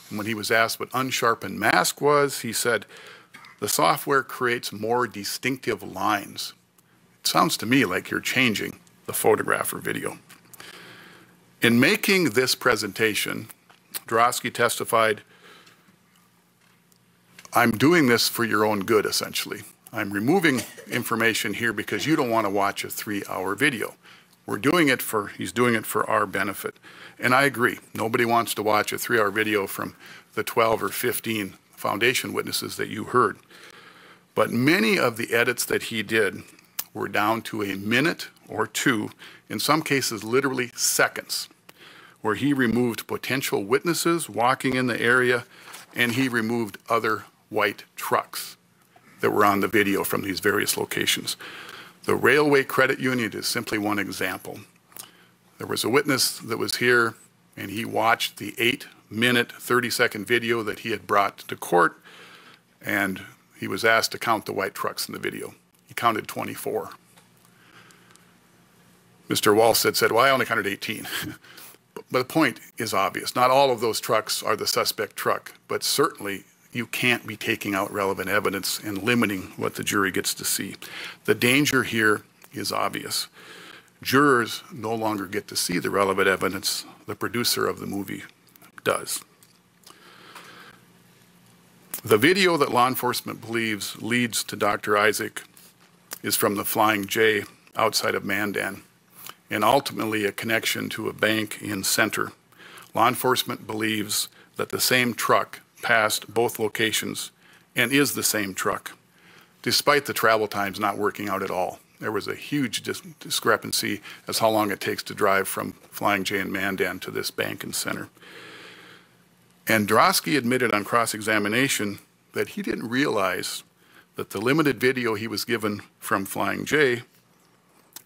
And when he was asked what unsharpened mask was, he said, the software creates more distinctive lines. It sounds to me like you're changing the photograph or video. In making this presentation, Drosky testified, I'm doing this for your own good, essentially. I'm removing information here because you don't want to watch a 3-hour video. He's doing it for our benefit. And I agree, nobody wants to watch a 3-hour video from the 12 or 15 foundation witnesses that you heard. But many of the edits that he did were down to a minute or two, in some cases literally seconds, where he removed potential witnesses walking in the area, and he removed other white trucks that were on the video from these various locations. The Railway Credit Union is simply one example. There was a witness that was here, and he watched the 8-minute, 30-second video that he had brought to court, and he was asked to count the white trucks in the video. He counted 24. Mr. Walstead said, well, I only counted 18. But the point is obvious. Not all of those trucks are the suspect truck, but certainly you can't be taking out relevant evidence and limiting what the jury gets to see. The danger here is obvious. Jurors no longer get to see the relevant evidence. The producer of the movie does. The video that law enforcement believes leads to Dr. Isaak is from the Flying J outside of Mandan, and ultimately a connection to a bank in Center. Law enforcement believes that the same truck passed both locations and is the same truck, despite the travel times not working out at all. There was a huge discrepancy as how long it takes to drive from Flying J in Mandan to this bank in Center. And Drosky admitted on cross-examination that he didn't realize that the limited video he was given from Flying J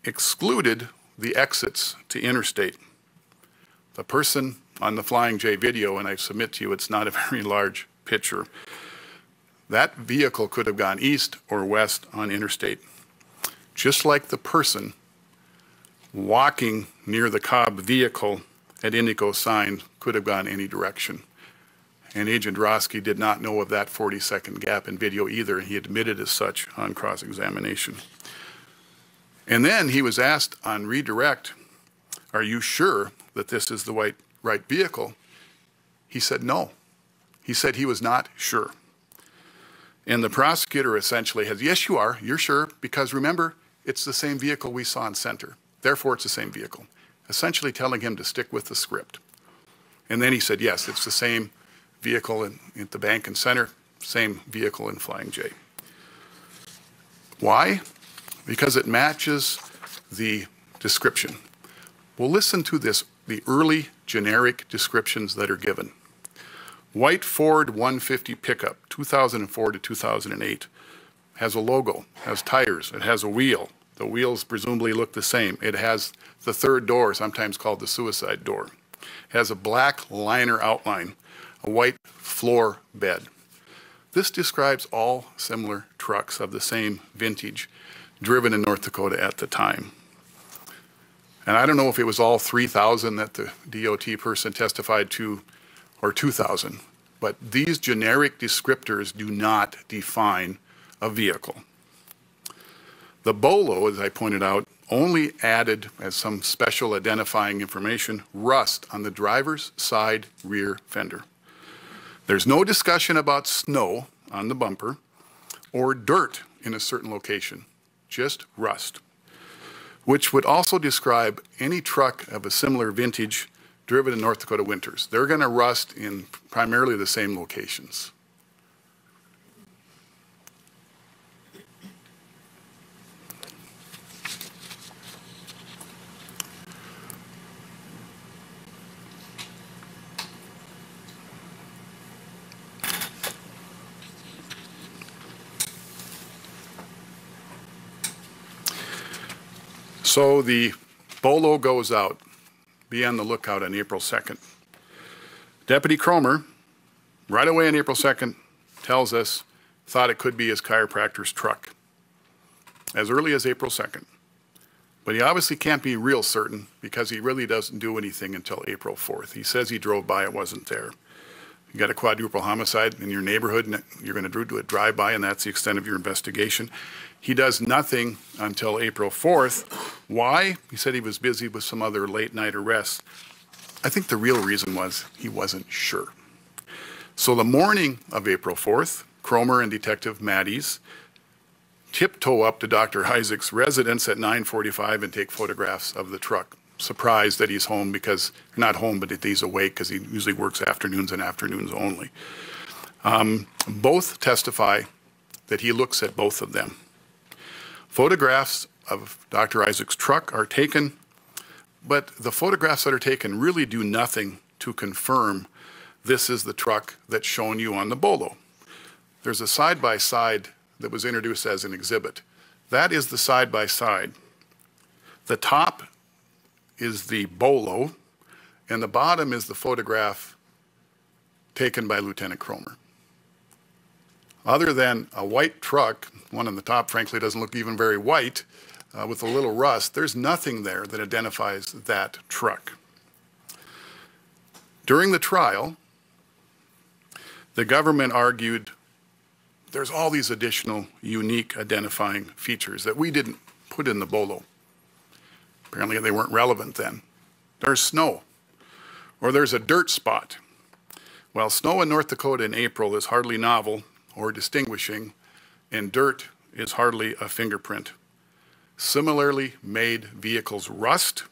excluded the exits to interstate. The person on the Flying J video, and I submit to you it's not a very large picture, that vehicle could have gone east or west on interstate. Just like the person walking near the Cobb Vehicle at Indigo sign could have gone any direction. And Agent Drosky did not know of that 40-second gap in video either, and he admitted as such on cross-examination. And then he was asked on redirect, are you sure that this is the right vehicle? He said no. He said he was not sure. And the prosecutor essentially has, yes, you are, you're sure, because remember, it's the same vehicle we saw in Center. Therefore, it's the same vehicle. Essentially telling him to stick with the script. And then he said, yes, it's the same vehicle at the bank in Center, same vehicle in Flying J. Why? Because it matches the description. Well, listen to this, the early generic descriptions that are given. White Ford 150 pickup, 2004 to 2008. Has a logo, has tires, it has a wheel. The wheels presumably look the same. It has the third door, sometimes called the suicide door. It has a black liner outline, a white floor bed. This describes all similar trucks of the same vintage driven in North Dakota at the time. And I don't know if it was all 3,000 that the DOT person testified to or 2,000, but these generic descriptors do not define a vehicle. The BOLO, as I pointed out, only added as some special identifying information, rust on the driver's side rear fender. There's no discussion about snow on the bumper or dirt in a certain location, just rust, which would also describe any truck of a similar vintage driven in North Dakota winters. They're going to rust in primarily the same locations. So the BOLO goes out. Be on the lookout on April 2nd. Deputy Cromer, right away on April 2nd, tells us thought it could be his chiropractor's truck as early as April 2nd. But he obviously can't be real certain because he really doesn't do anything until April 4th. He says he drove by, it wasn't there. You got a quadruple homicide in your neighborhood and you're going to do a drive-by and that's the extent of your investigation. He does nothing until April 4th. Why? He said he was busy with some other late-night arrests. I think the real reason was he wasn't sure. So the morning of April 4th, Cromer and Detective Matties tiptoe up to Dr. Isaak's residence at 9:45 and take photographs of the truck. Surprised that he's home because, not home, but that he's awake because he usually works afternoons and afternoons only. Both testify that he looks at both of them. Photographs of Dr. Isaak's truck are taken, but the photographs that are taken really do nothing to confirm this is the truck that's shown you on the bolo. There's a side-by-side that was introduced as an exhibit. That is the side-by-side. The top is the bolo, and the bottom is the photograph taken by Lieutenant Cromer. Other than a white truck, one on the top frankly doesn't look even very white, with a little rust, there's nothing there that identifies that truck. During the trial, the government argued there's all these additional unique identifying features that we didn't put in the bolo. Apparently they weren't relevant then. There's snow, or there's a dirt spot. Well, snow in North Dakota in April is hardly novel or distinguishing, and dirt is hardly a fingerprint. Similarly made vehicles rust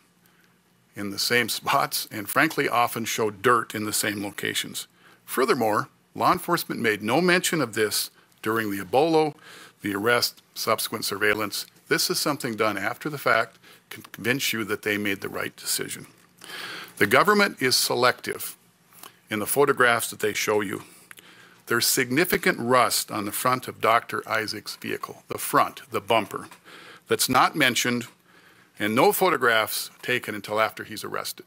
in the same spots and frankly often show dirt in the same locations. Furthermore, law enforcement made no mention of this during the bolo, the arrest, subsequent surveillance. This is something done after the fact to convince you that they made the right decision. The government is selective in the photographs that they show you. There's significant rust on the front of Dr. Isaak's vehicle, the front, the bumper, that's not mentioned, and no photographs taken until after he's arrested.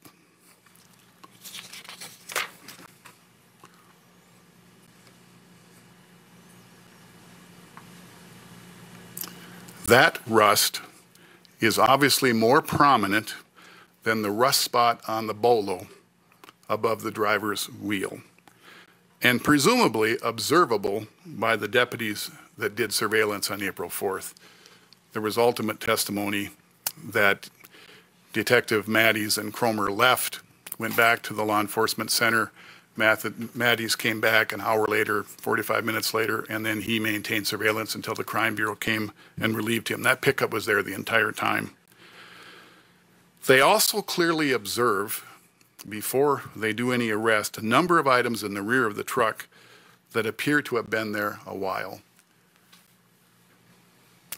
That rust is obviously more prominent than the rust spot on the bolo above the driver's wheel, and presumably observable by the deputies that did surveillance on April 4th. There was ultimate testimony that Detective Matties and Cromer left, went back to the law enforcement center. Matties came back an hour later, 45 minutes later, and then he maintained surveillance until the Crime Bureau came and relieved him. That pickup was there the entire time. They also clearly observe, before they do any arrest, a number of items in the rear of the truck that appear to have been there a while.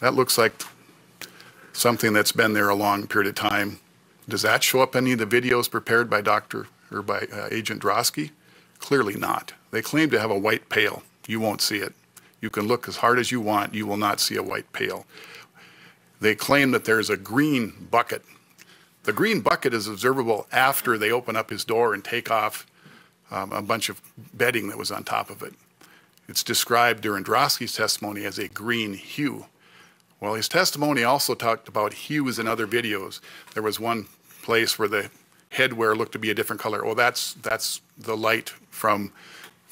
That looks like something that's been there a long period of time. Does that show up in any of the videos prepared by Agent Drosky? Clearly not. They claim to have a white pail. You won't see it. You can look as hard as you want, you will not see a white pail. They claim that there's a green bucket. The green bucket is observable after they open up his door and take off a bunch of bedding that was on top of it. It's described during Drosky's testimony as a green hue. Well, his testimony also talked about hues in other videos. There was one place where the headwear looked to be a different color. Oh, that's the light from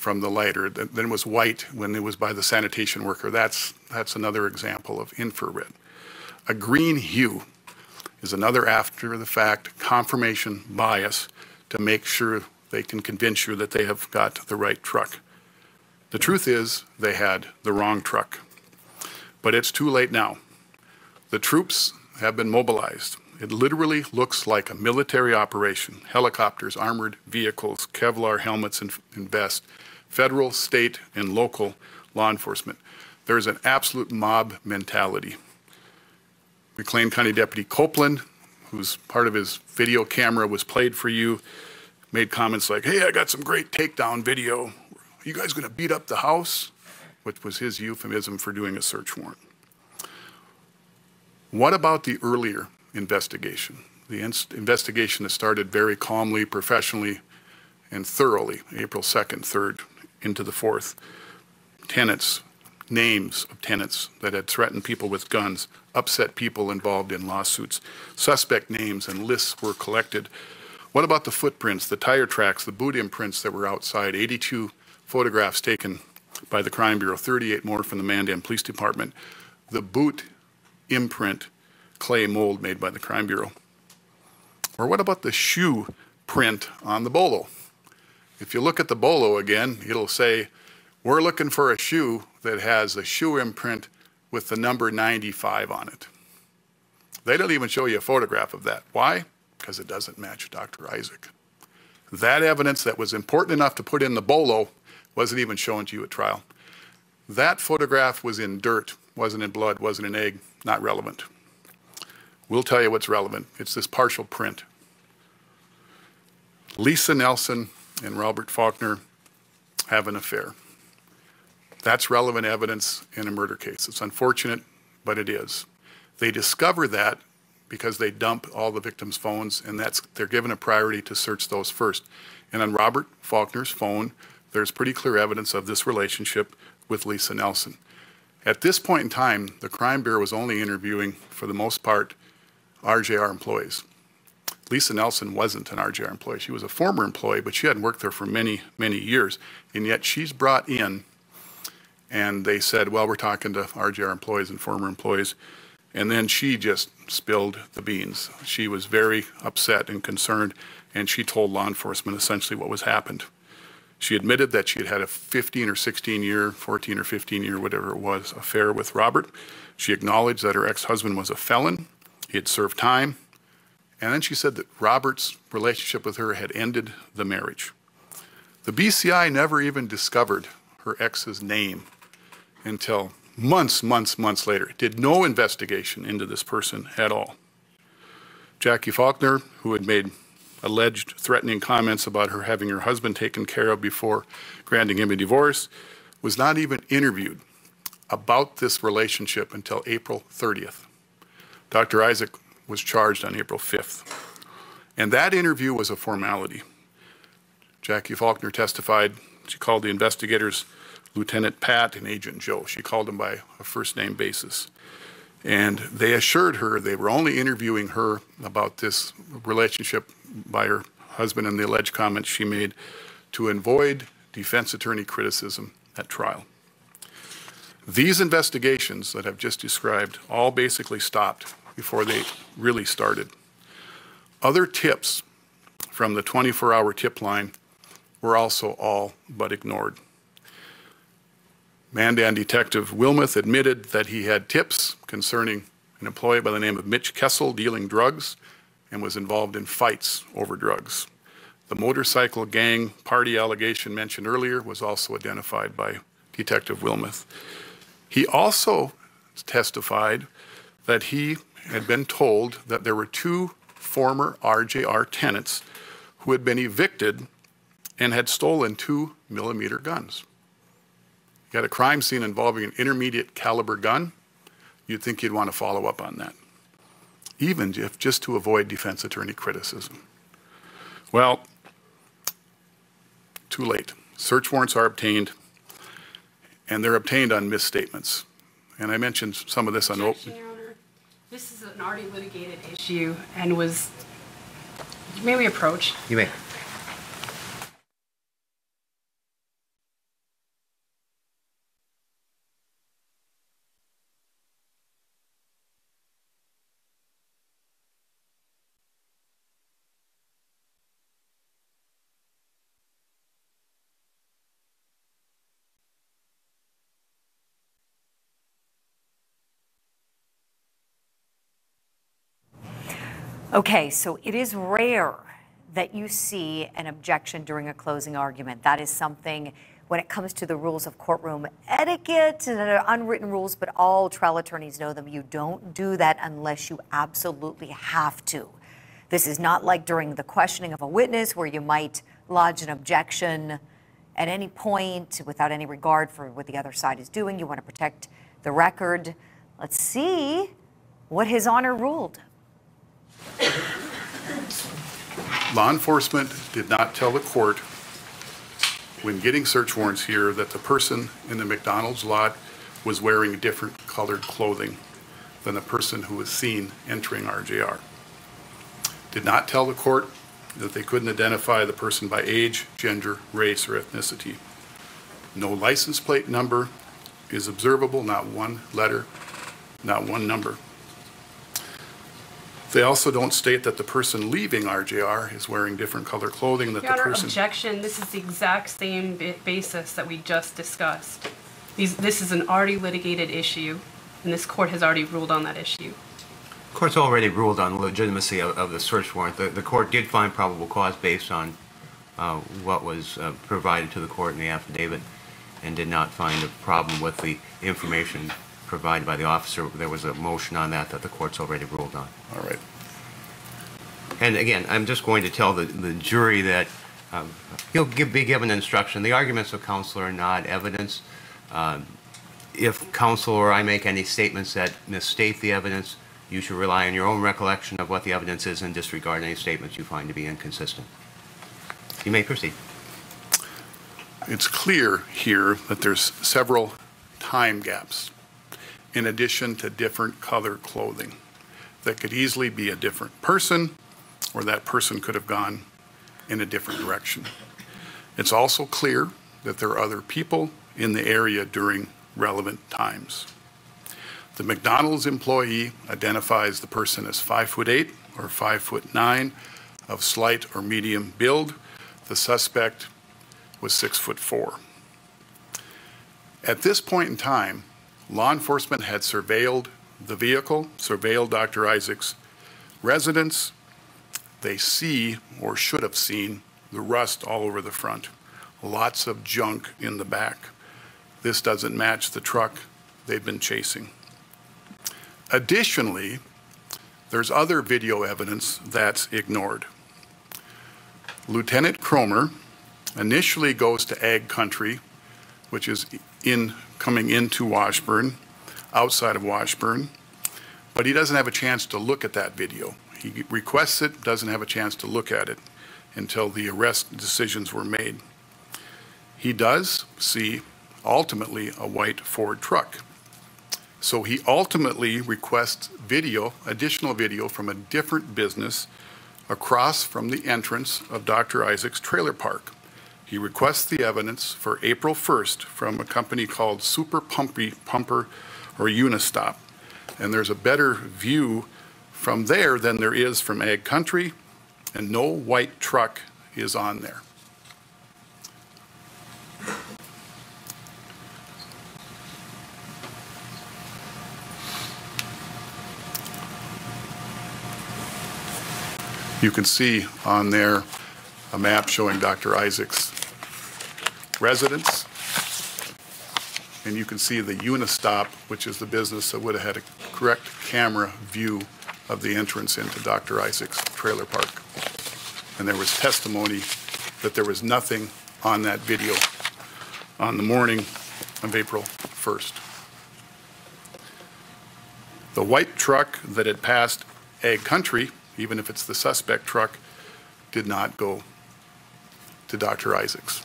the lighter. Then it was white when it was by the sanitation worker. That's another example of infrared. A green hue is another after-the-fact confirmation bias to make sure they can convince you that they have got the right truck. The truth is they had the wrong truck. But it's too late now. The troops have been mobilized. It literally looks like a military operation. Helicopters, armored vehicles, Kevlar helmets and vests, federal, state, and local law enforcement. There's an absolute mob mentality. McLean County Deputy Copeland, whose part of his video camera was played for you, made comments like, "Hey, I got some great takedown video. Are you guys going to beat up the house?" Which was his euphemism for doing a search warrant. What about the earlier investigation? The investigation that started very calmly, professionally, and thoroughly, April 2nd, 3rd, into the 4th. tenants, names of tenants that had threatened people with guns, upset people involved in lawsuits. Suspect names and lists were collected. What about the footprints, the tire tracks, the boot imprints that were outside? 82 photographs taken by the Crime Bureau, 38 more from the Mandan Police Department. The boot imprint clay mold made by the Crime Bureau. Or what about the shoe print on the bolo? If you look at the bolo again, it'll say, we're looking for a shoe that has a shoe imprint with the number 95 on it. They don't even show you a photograph of that. Why? Because it doesn't match Dr. Isaak. That evidence that was important enough to put in the bolo wasn't even shown to you at trial. That photograph was in dirt, wasn't in blood, wasn't in egg, not relevant. We'll tell you what's relevant. It's this partial print. Lisa Nelson and Robert Faulkner have an affair. That's relevant evidence in a murder case. It's unfortunate, but it is. They discover that because they dump all the victims' phones, and they're given a priority to search those first. And on Robert Faulkner's phone, there's pretty clear evidence of this relationship with Lisa Nelson. At this point in time, the Crime Bureau was only interviewing, for the most part, RJR employees. Lisa Nelson wasn't an RJR employee. She was a former employee, but she hadn't worked there for many, many years. And yet she's brought in, and they said, well, we're talking to RJR employees and former employees. And then she just spilled the beans. She was very upset and concerned, and she told law enforcement essentially what was happened. She admitted that she had had a 15 or 16 year, 14 or 15 year, whatever it was, affair with Robert. She acknowledged that her ex-husband was a felon. He had served time. And then she said that Robert's relationship with her had ended the marriage. The BCI never even discovered her ex's name until months later. It did no investigation into this person at all. Jackie Faulkner, who had made alleged threatening comments about her having her husband taken care of before granting him a divorce, was not even interviewed about this relationship until April 30th. Dr. Isaak was charged on April 5th. And that interview was a formality. Jackie Faulkner testified. She called the investigators Lieutenant Pat and Agent Joe. She called them by a first name basis. And they assured her they were only interviewing her about this relationship by her husband and the alleged comments she made to avoid defense attorney criticism at trial. These investigations that I've just described all basically stopped before they really started. Other tips from the 24-hour tip line were also all but ignored. Mandan Detective Wilmoth admitted that he had tips concerning an employee by the name of Mitch Kessel dealing drugs and was involved in fights over drugs. The motorcycle gang party allegation mentioned earlier was also identified by Detective Wilmoth. He also testified that he had been told that there were two former RJR tenants who had been evicted and had stolen 2mm guns. You got a crime scene involving an intermediate caliber gun, you'd think you'd want to follow up on that, even if just to avoid defense attorney criticism. Well, too late. Search warrants are obtained, and they're obtained on misstatements. And I mentioned some of this on open. This is an already litigated issue and was, may we approach? You may. Okay, so it is rare that you see an objection during a closing argument. That is something, when it comes to the rules of courtroom etiquette, and there are unwritten rules, but all trial attorneys know them. You don't do that unless you absolutely have to. This is not like during the questioning of a witness where you might lodge an objection at any point without any regard for what the other side is doing. You want to protect the record. Let's see what His Honor ruled. Law enforcement did not tell the court when getting search warrants here that the person in the McDonald's lot was wearing different colored clothing than the person who was seen entering RJR. Did not tell the court that they couldn't identify the person by age, gender, race, or ethnicity. No license plate number is observable, not one letter, not one number. They also don't state that the person leaving RJR is wearing different color clothing that Your Honor, the person... objection, this is the exact same basis that we just discussed. This is an already litigated issue, and this court has already ruled on that issue. The court's already ruled on legitimacy of the search warrant. The court did find probable cause based on what was provided to the court in the affidavit, and did not find a problem with the information provided by the officer. There was a motion on that the court's already ruled on. All right. And again, I'm just going to tell the jury that he'll be given instruction. The arguments of counsel are not evidence. If counsel or I make any statements that misstate the evidence, you should rely on your own recollection of what the evidence is and disregard any statements you find to be inconsistent. You may proceed. It's clear here that there's several time gaps in addition to different color clothing that could easily be a different person, or that person could have gone in a different direction. It's also clear that there are other people in the area during relevant times. The McDonald's employee identifies the person as 5'8" or 5'9", of slight or medium build. The suspect was 6'4". At this point in time, law enforcement had surveilled the vehicle, surveilled Dr. Isaak's residence. They see, or should have seen, the rust all over the front. Lots of junk in the back. This doesn't match the truck they've been chasing. Additionally, there's other video evidence that's ignored. Lieutenant Cromer initially goes to Ag Country, which is coming into Washburn, outside of Washburn, but he doesn't have a chance to look at that video. He requests it, doesn't have a chance to look at it until the arrest decisions were made. He does see, ultimately, a white Ford truck. So he ultimately requests video, additional video from a different business across from the entrance of Dr. Isaak's trailer park. He requests the evidence for April 1st from a company called Super Pumper or Unistop. And there's a better view from there than there is from Ag Country, and no white truck is on there. You can see on there a map showing Dr. Isaak's residence, and you can see the Unistop, which is the business that would have had a correct camera view of the entrance into Dr. Isaak's trailer park. And there was testimony that there was nothing on that video on the morning of April 1st. The white truck that had passed Ag Country, even if it's the suspect truck, did not go to Dr. Isaak's.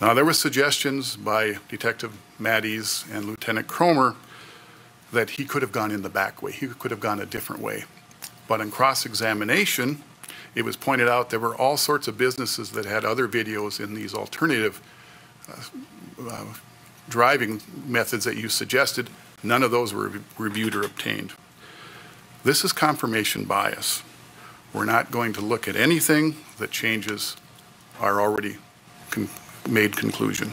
Now, there were suggestions by Detective Matties and Lieutenant Cromer that he could have gone in the back way. He could have gone a different way. But in cross-examination, it was pointed out there were all sorts of businesses that had other videos in these alternative driving methods that you suggested. None of those were reviewed or obtained. This is confirmation bias. We're not going to look at anything that changes our already made conclusion.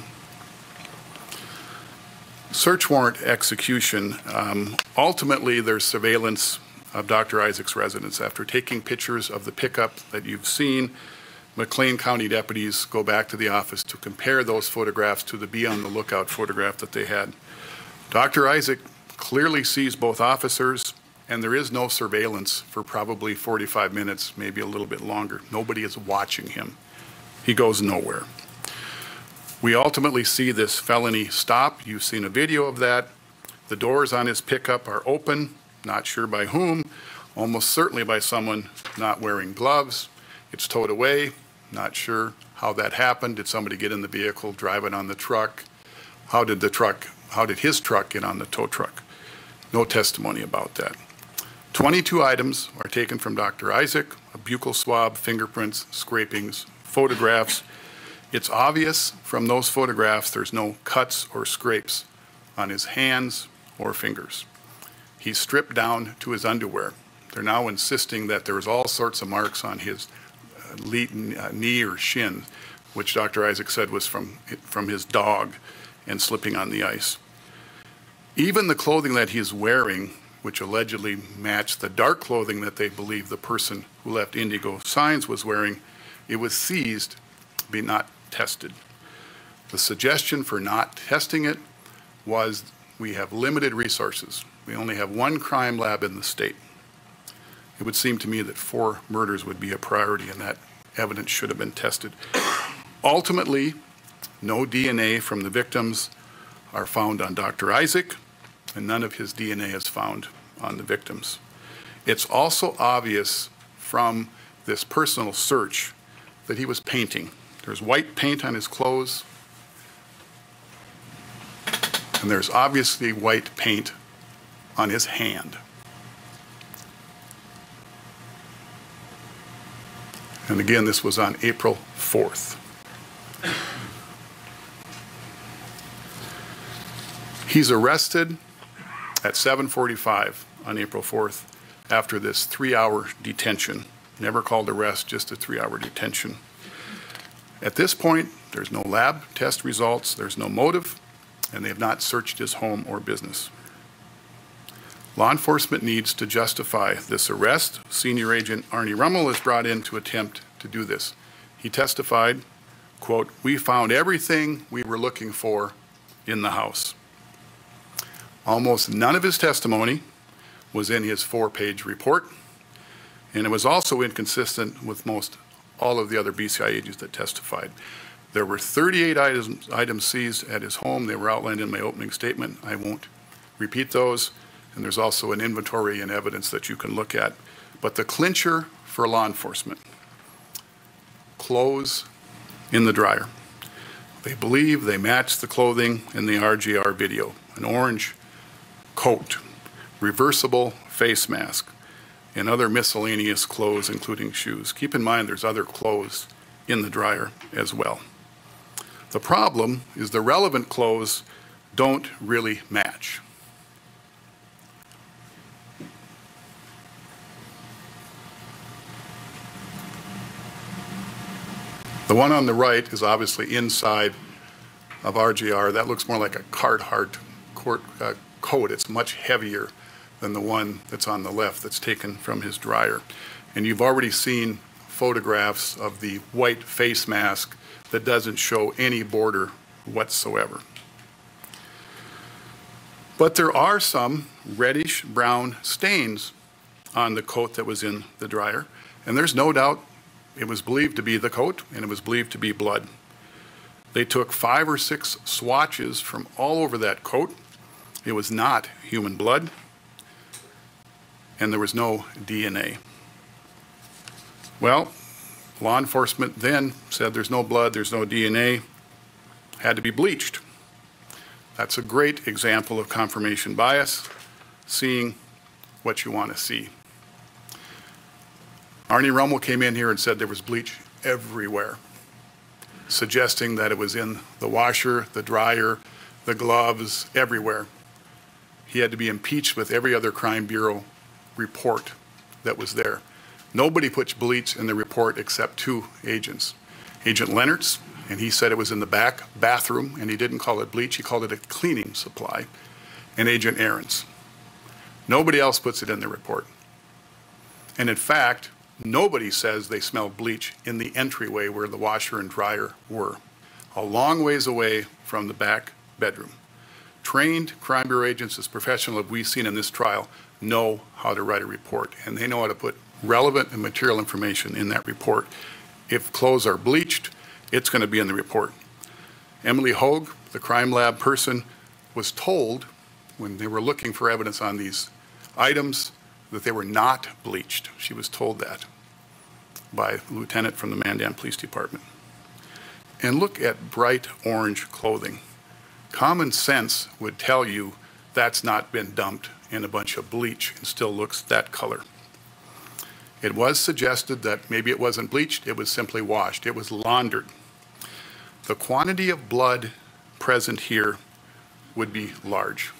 Search warrant execution. Ultimately, there's surveillance of Dr. Isaak's residence. After taking pictures of the pickup that you've seen, McLean County deputies go back to the office to compare those photographs to the be on the lookout photograph that they had. Dr. Isaak clearly sees both officers, and there is no surveillance for probably 45 minutes, maybe a little bit longer. Nobody is watching him. He goes nowhere. We ultimately see this felony stop. You've seen a video of that. The doors on his pickup are open, not sure by whom, almost certainly by someone not wearing gloves. It's towed away, not sure how that happened. Did somebody get in the vehicle, drive it on the truck? How did his truck get on the tow truck? No testimony about that. 22 items are taken from Dr. Isaak, a buccal swab, fingerprints, scrapings, photographs. It's obvious from those photographs there's no cuts or scrapes on his hands or fingers. He's stripped down to his underwear. They're now insisting that there's all sorts of marks on his knee or shin, which Dr. Isaak said was from his dog and slipping on the ice. Even the clothing that he's wearing, which allegedly matched the dark clothing that they believe the person who left Indigo Signs was wearing, it was seized, be not tested. The suggestion for not testing it was we have limited resources. We only have one crime lab in the state. It would seem to me that 4 murders would be a priority and that evidence should have been tested. Ultimately, no DNA from the victims are found on Dr. Isaak, and none of his DNA is found on the victims. It's also obvious from this personal search that he was painting. There's white paint on his clothes, and there's obviously white paint on his hand. And again, this was on April 4th. He's arrested at 7:45 on April 4th after this 3-hour detention. Never called arrest, just a 3-hour detention. At this point, there's no lab test results, there's no motive, and they have not searched his home or business. Law enforcement needs to justify this arrest. Senior Agent Arnie Rummel is brought in to attempt to do this. He testified, quote, "We found everything we were looking for in the house." Almost none of his testimony was in his 4-page report, and it was also inconsistent with most all of the other BCI agents that testified. There were 38 items seized at his home. They were outlined in my opening statement. I won't repeat those. And there's also an inventory and evidence that you can look at. But the clincher for law enforcement, clothes in the dryer. They believe they match the clothing in the RGR video. An orange coat, reversible face mask, and other miscellaneous clothes, including shoes. Keep in mind there's other clothes in the dryer as well. The problem is the relevant clothes don't really match. The one on the right is obviously inside of RGR. That looks more like a Carhartt coat. It's much heavier than the one that's on the left that's taken from his dryer. And you've already seen photographs of the white face mask that doesn't show any border whatsoever. But there are some reddish brown stains on the coat that was in the dryer, and there's no doubt it was believed to be the coat, and it was believed to be blood. They took 5 or 6 swatches from all over that coat. It was not human blood, and there was no DNA. Well, law enforcement then said there's no blood, there's no DNA, had to be bleached. That's a great example of confirmation bias, seeing what you want to see. Arnie Rummel came in here and said there was bleach everywhere, suggesting that it was in the washer, the dryer, the gloves, everywhere. He had to be impeached with every other crime bureau report that was there. Nobody puts bleach in the report except 2 agents. Agent Leonard's, and he said it was in the back bathroom, and he didn't call it bleach, he called it a cleaning supply, and Agent Aaron's. Nobody else puts it in the report. And in fact, nobody says they smelled bleach in the entryway where the washer and dryer were, a long ways away from the back bedroom. Trained crime bureau agents, as professional as we've seen in this trial, know how to write a report, and they know how to put relevant and material information in that report. If clothes are bleached, it's going to be in the report. Emily Hogue, the crime lab person, was told when they were looking for evidence on these items that they were not bleached. She was told that by a lieutenant from the Mandan Police Department. and look at bright orange clothing. Common sense would tell you that's not been dumped in a bunch of bleach and still looks that color. It was suggested that maybe it wasn't bleached, it was simply washed, it was laundered. The quantity of blood present here would be large.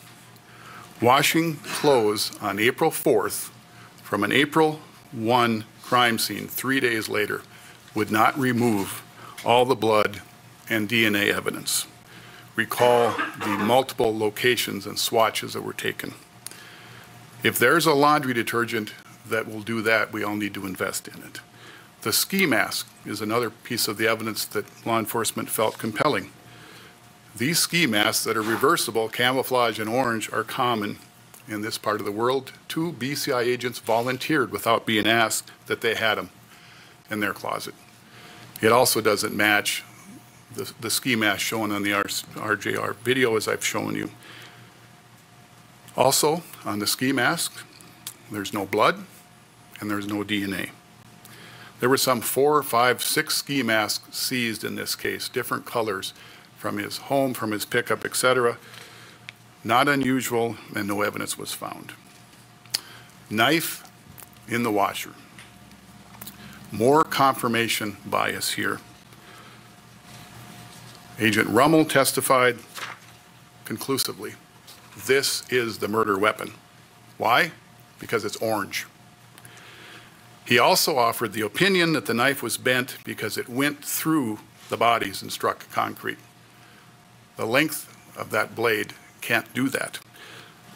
Washing clothes on April 4th from an April 1 crime scene 3 days later would not remove all the blood and DNA evidence. Recall the multiple locations and swatches that were taken. If there's a laundry detergent that will do that, we all need to invest in it. The ski mask is another piece of the evidence that law enforcement felt compelling. These ski masks that are reversible, camouflage and orange, are common in this part of the world. 2 BCI agents volunteered without being asked that they had them in their closet. It also doesn't match the ski mask shown on the RJR video, as I've shown you. Also, on the ski mask, there's no blood and there's no DNA. There were some 4, 5, 6 ski masks seized in this case, different colors, from his home, from his pickup, etc. Not unusual, and no evidence was found. Knife in the washer. More confirmation bias here. Agent Rummel testified conclusively, this is the murder weapon. Why? Because it's orange. He also offered the opinion that the knife was bent because it went through the bodies and struck concrete. The length of that blade can't do that.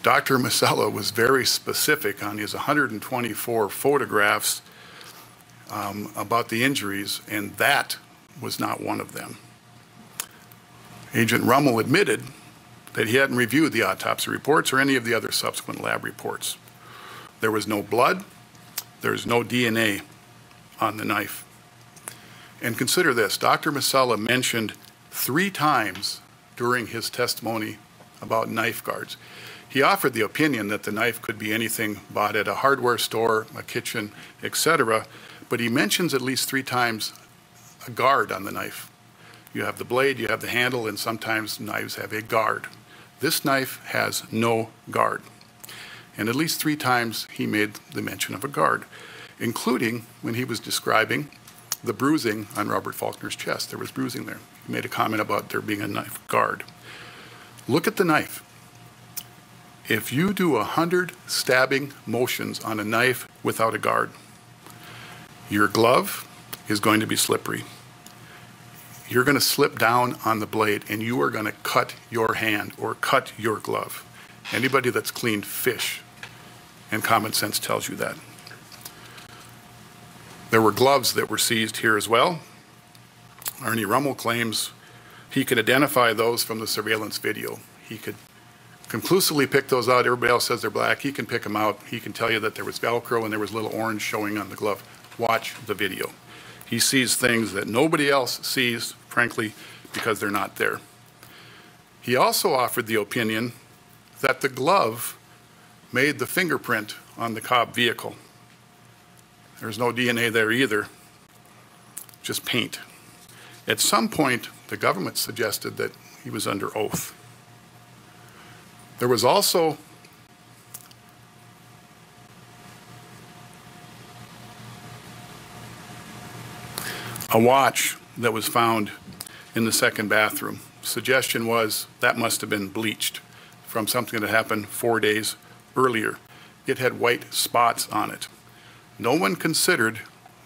Dr. Masella was very specific on his 124 photographs about the injuries, and that was not one of them. Agent Rummel admitted that he hadn't reviewed the autopsy reports or any of the other subsequent lab reports. There was no blood, there's no DNA on the knife. And consider this, Dr. Masella mentioned 3 times during his testimony about knife guards. He offered the opinion that the knife could be anything bought at a hardware store, a kitchen, etc., but he mentions at least 3 times a guard on the knife. You have the blade, you have the handle, and sometimes knives have a guard. This knife has no guard. And at least 3 times he made the mention of a guard, including when he was describing the bruising on Robert Faulkner's chest. There was bruising there. He made a comment about there being a knife guard. Look at the knife. If you do 100 stabbing motions on a knife without a guard, your glove is going to be slippery. You're going to slip down on the blade and you are going to cut your hand or cut your glove. Anybody that's cleaned fish, and common sense tells you that. There were gloves that were seized here as well. Arnie Rummel claims he could identify those from the surveillance video. He could conclusively pick those out. Everybody else says they're black. He can pick them out. He can tell you that there was Velcro and there was little orange showing on the glove. Watch the video. He sees things that nobody else sees, frankly, because they're not there. He also offered the opinion that the glove made the fingerprint on the Cobb vehicle. There's no DNA there either, just paint. At some point, the government suggested that he was under oath. There was also a watch that was found in the second bathroom. Suggestion was that must have been bleached from something that happened 4 days earlier. It had white spots on it. No one considered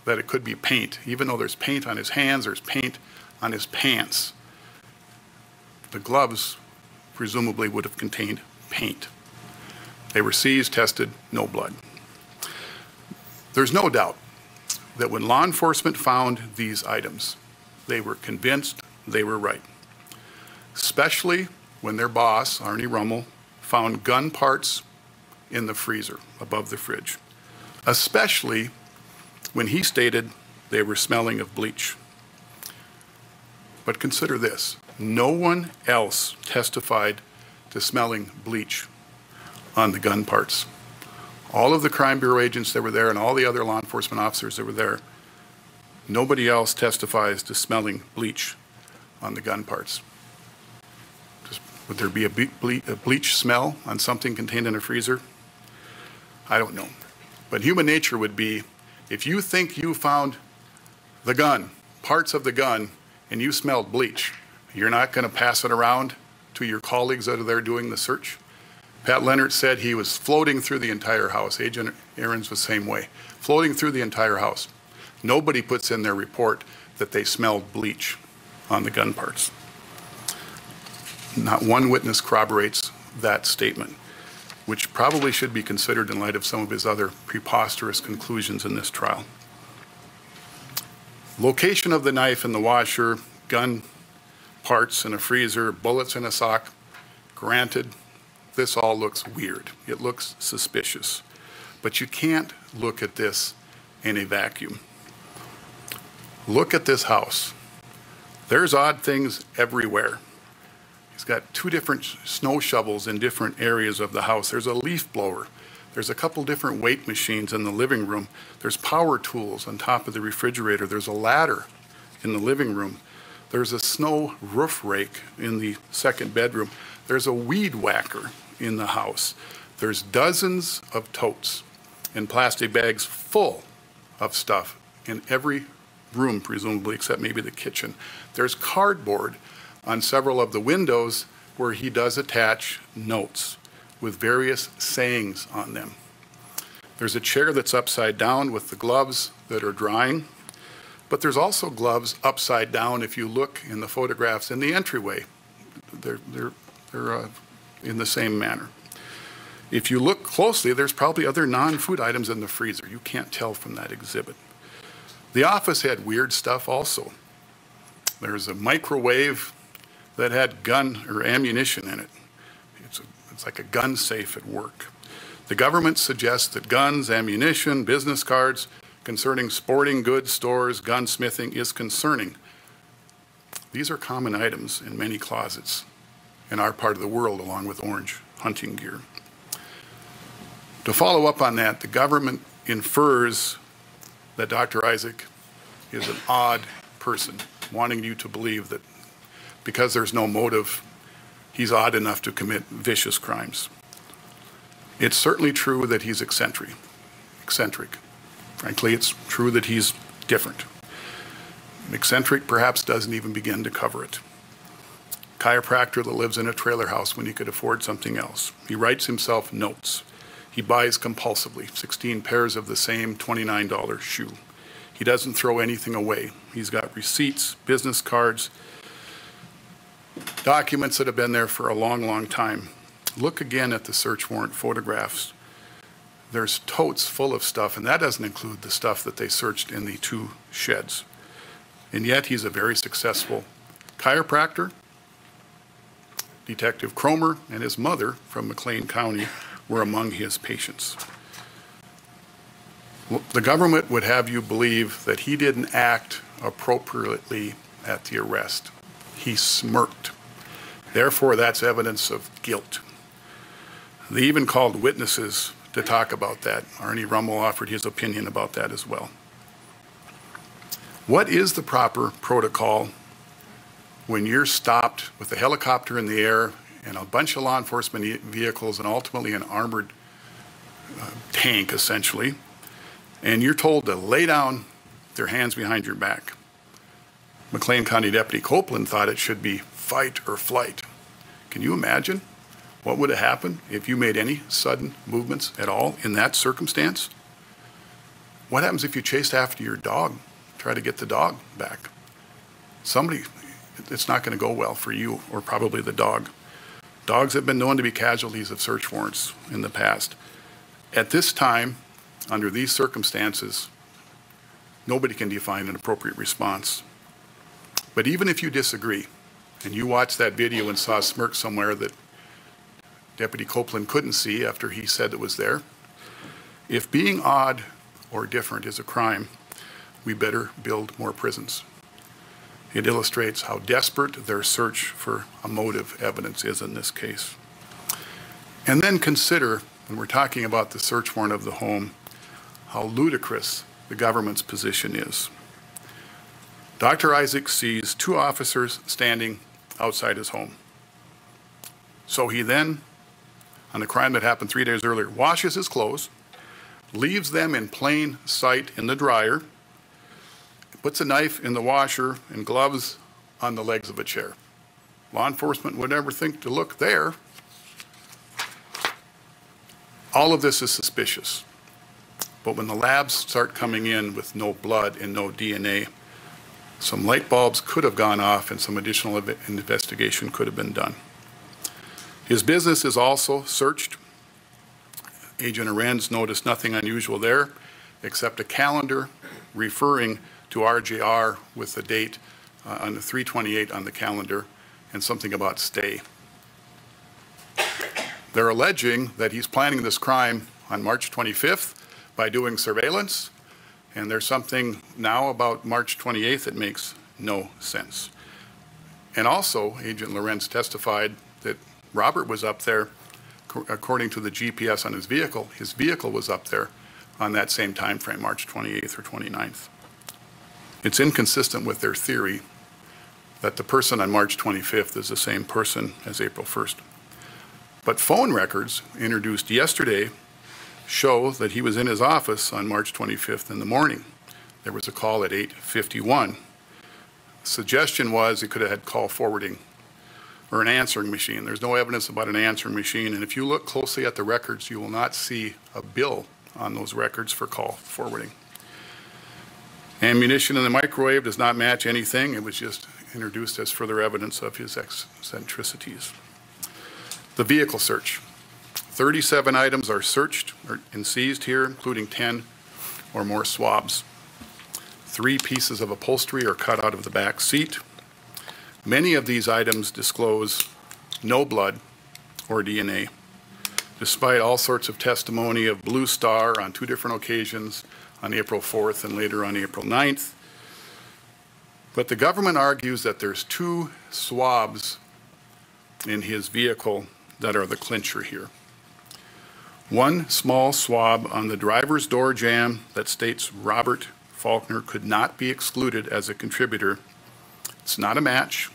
that it could be paint, even though there's paint on his hands, there's paint on his pants. The gloves presumably would have contained paint. They were seized, tested, no blood. There's no doubt that when law enforcement found these items, they were convinced they were right. Especially when their boss, Arnie Rummel, found gun parts in the freezer above the fridge. Especially when he stated they were smelling of bleach. But consider this, no one else testified to smelling bleach on the gun parts. All of the Crime Bureau agents that were there and all the other law enforcement officers that were there, nobody else testifies to smelling bleach on the gun parts? Would there be a bleach smell on something contained in a freezer? I don't know. But human nature would be, if you think you found the gun, parts of the gun, and you smelled bleach, you're not going to pass it around to your colleagues that are there doing the search? Pat Leonard said he was floating through the entire house. Agent Ahrens was the same way, floating through the entire house. Nobody puts in their report that they smelled bleach on the gun parts. Not one witness corroborates that statement, which probably should be considered in light of some of his other preposterous conclusions in this trial. Location of the knife in the washer, gun parts in a freezer, bullets in a sock, granted, this all looks weird. It looks suspicious. But you can't look at this in a vacuum. Look at this house. There's odd things everywhere. He's got 2 different snow shovels in different areas of the house. There's a leaf blower. There's a couple different weight machines in the living room. There's power tools on top of the refrigerator. There's a ladder in the living room. There's a snow roof rake in the second bedroom. There's a weed whacker in the house. There's dozens of totes and plastic bags full of stuff in every room, presumably, except maybe the kitchen. There's cardboard on several of the windows where he does attach notes with various sayings on them. There's a chair that's upside down with the gloves that are drying, but there's also gloves upside down if you look in the photographs in the entryway. They're in the same manner. If you look closely, there's probably other non-food items in the freezer. You can't tell from that exhibit. The office had weird stuff also. There's a microwave that had gun or ammunition in it. It's like a gun safe at work. The government suggests that guns, ammunition, business cards concerning sporting goods stores, gunsmithing is concerning. These are common items in many closets in our part of the world, along with orange hunting gear. To follow up on that, the government infers that Dr. Isaak is an odd person, wanting you to believe that because there's no motive, he's odd enough to commit vicious crimes. It's certainly true that he's eccentric. Frankly, it's true that he's different. Eccentric perhaps doesn't even begin to cover it. Chiropractor that lives in a trailer house when he could afford something else. He writes himself notes. He buys compulsively, 16 pairs of the same $29 shoe. He doesn't throw anything away. He's got receipts, business cards, documents that have been there for a long, long time. Look again at the search warrant photographs. There's totes full of stuff, and that doesn't include the stuff that they searched in the 2 sheds. And yet he's a very successful chiropractor. Detective Cromer and his mother from McLean County were among his patients. The government would have you believe that he didn't act appropriately at the arrest. He smirked. Therefore, that's evidence of guilt. They even called witnesses to talk about that. Arnie Rummel offered his opinion about that as well. What is the proper protocol when you're stopped with a helicopter in the air and a bunch of law enforcement vehicles and ultimately an armored tank, essentially, and you're told to lay down their hands behind your back? McLean County Deputy Copeland thought it should be fight or flight. Can you imagine what would have happened if you made any sudden movements at all in that circumstance? What happens if you chased after your dog, try to get the dog back? It's not going to go well for you or probably the dog. Dogs have been known to be casualties of search warrants in the past. At this time, under these circumstances, nobody can define an appropriate response. But even if you disagree, and you watched that video and saw a smirk somewhere that Deputy Copeland couldn't see after he said it was there, if being odd or different is a crime, we better build more prisons. It illustrates how desperate their search for a motive evidence is in this case. And then consider, when we're talking about the search warrant of the home, how ludicrous the government's position is. Dr. Isaak sees two officers standing outside his home. So he then, on the crime that happened 3 days earlier, washes his clothes, leaves them in plain sight in the dryer, puts a knife in the washer and gloves on the legs of a chair. Law enforcement would never think to look there. All of this is suspicious. But when the labs start coming in with no blood and no DNA, some light bulbs could have gone off and some additional investigation could have been done. His business is also searched. Agent Arendz noticed nothing unusual there except a calendar referring to RJR with the date on the 3/28 on the calendar and something about stay. They're alleging that he's planning this crime on March 25th by doing surveillance, and there's something now about March 28th that makes no sense. And also, Agent Lorenz testified that Robert was up there, according to the GPS on his vehicle was up there on that same time frame, March 28th or 29th. It's inconsistent with their theory that the person on March 25th is the same person as April 1st. But phone records introduced yesterday show that he was in his office on March 25th in the morning. There was a call at 8:51. Suggestion was he could have had call forwarding or an answering machine. There's no evidence about an answering machine, and if you look closely at the records, you will not see a bill on those records for call forwarding. Ammunition in the microwave does not match anything. It was just introduced as further evidence of his eccentricities. The vehicle search. 37 items are searched and seized here, including 10 or more swabs. 3 pieces of upholstery are cut out of the back seat. Many of these items disclose no blood or DNA, despite all sorts of testimony of Blue Star on 2 different occasions, on April 4th and later on April 9th. But the government argues that there's 2 swabs in his vehicle that are the clincher here. One small swab on the driver's door jamb that states Robert Faulkner could not be excluded as a contributor. It's not a match.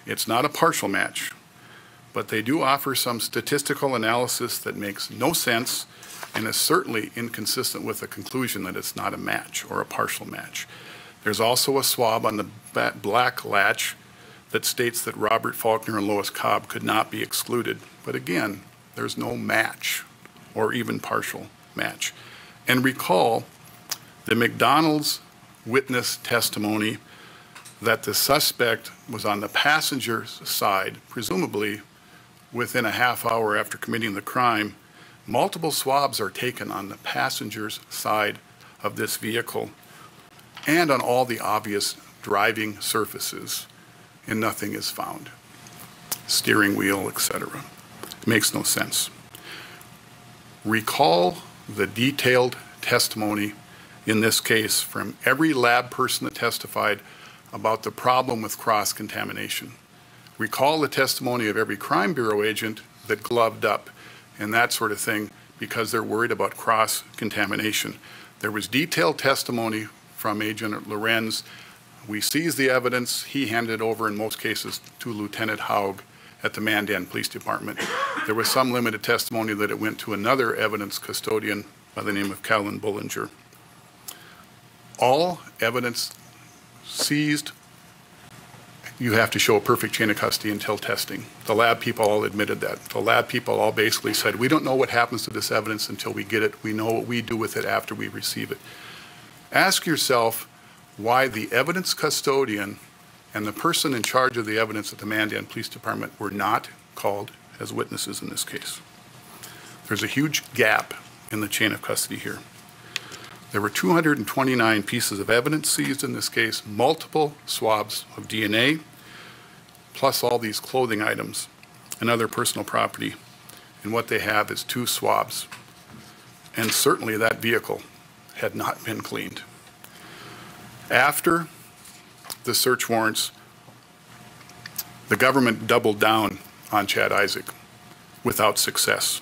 It's not a partial match. But they do offer some statistical analysis that makes no sense and is certainly inconsistent with the conclusion that it's not a match or a partial match. There's also a swab on the black latch that states that Robert Faulkner and Lois Cobb could not be excluded. But again, there's no match or even partial match. And recall the McDonald's witness testimony that the suspect was on the passenger's side, presumably within a half hour after committing the crime. Multiple swabs are taken on the passenger's side of this vehicle and on all the obvious driving surfaces, and nothing is found. Steering wheel, etc. It makes no sense. Recall the detailed testimony in this case from every lab person that testified about the problem with cross-contamination. Recall the testimony of every Crime Bureau agent that gloved up and that sort of thing because they're worried about cross-contamination. There was detailed testimony from Agent Lorenz. We seized the evidence. He handed it over in most cases to Lieutenant Haug at the Mandan Police Department. There was some limited testimony that it went to another evidence custodian by the name of Calvin Bullinger. All evidence seized, you have to show a perfect chain of custody until testing. The lab people all admitted that. The lab people all basically said, we don't know what happens to this evidence until we get it. We know what we do with it after we receive it. Ask yourself why the evidence custodian and the person in charge of the evidence at the Mandan Police Department were not called as witnesses in this case. There's a huge gap in the chain of custody here. There were 229 pieces of evidence seized in this case, multiple swabs of DNA, plus all these clothing items and other personal property. And what they have is 2 swabs. And certainly that vehicle had not been cleaned. After the search warrants, the government doubled down on Chad Isaak without success.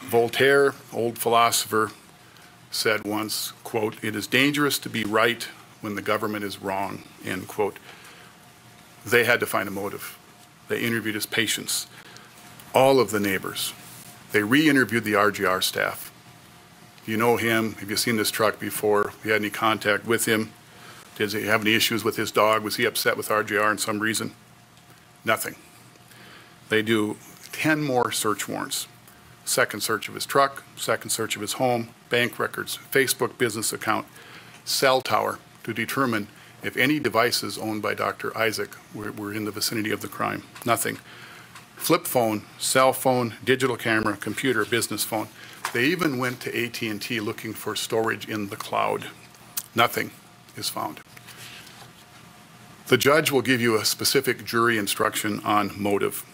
Voltaire, old philosopher, said once, quote, "It is dangerous to be right when the government is wrong, end quote. They had to find a motive. They interviewed his patients, all of the neighbors. They re-interviewed the RGR staff. Do you know him? Have you seen this truck before? Have you had any contact with him? Did he have any issues with his dog? Was he upset with RGR in some reason? Nothing. They do 10 more search warrants. Second search of his truck, second search of his home, bank records, Facebook business account, cell tower to determine if any devices owned by Dr. Isaak were in the vicinity of the crime. Nothing. Flip phone, cell phone, digital camera, computer, business phone. They even went to AT&T looking for storage in the cloud. Nothing is found. The judge will give you a specific jury instruction on motive.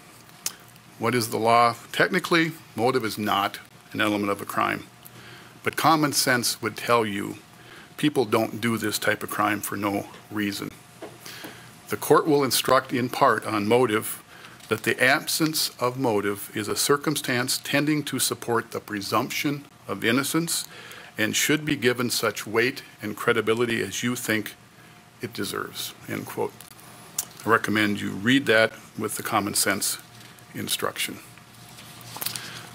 What is the law? Technically, motive is not an element of a crime. But common sense would tell you people don't do this type of crime for no reason. The court will instruct in part on motive that the absence of motive is a circumstance tending to support the presumption of innocence and should be given such weight and credibility as you think it deserves, end quote. I recommend you read that with the common sense instruction.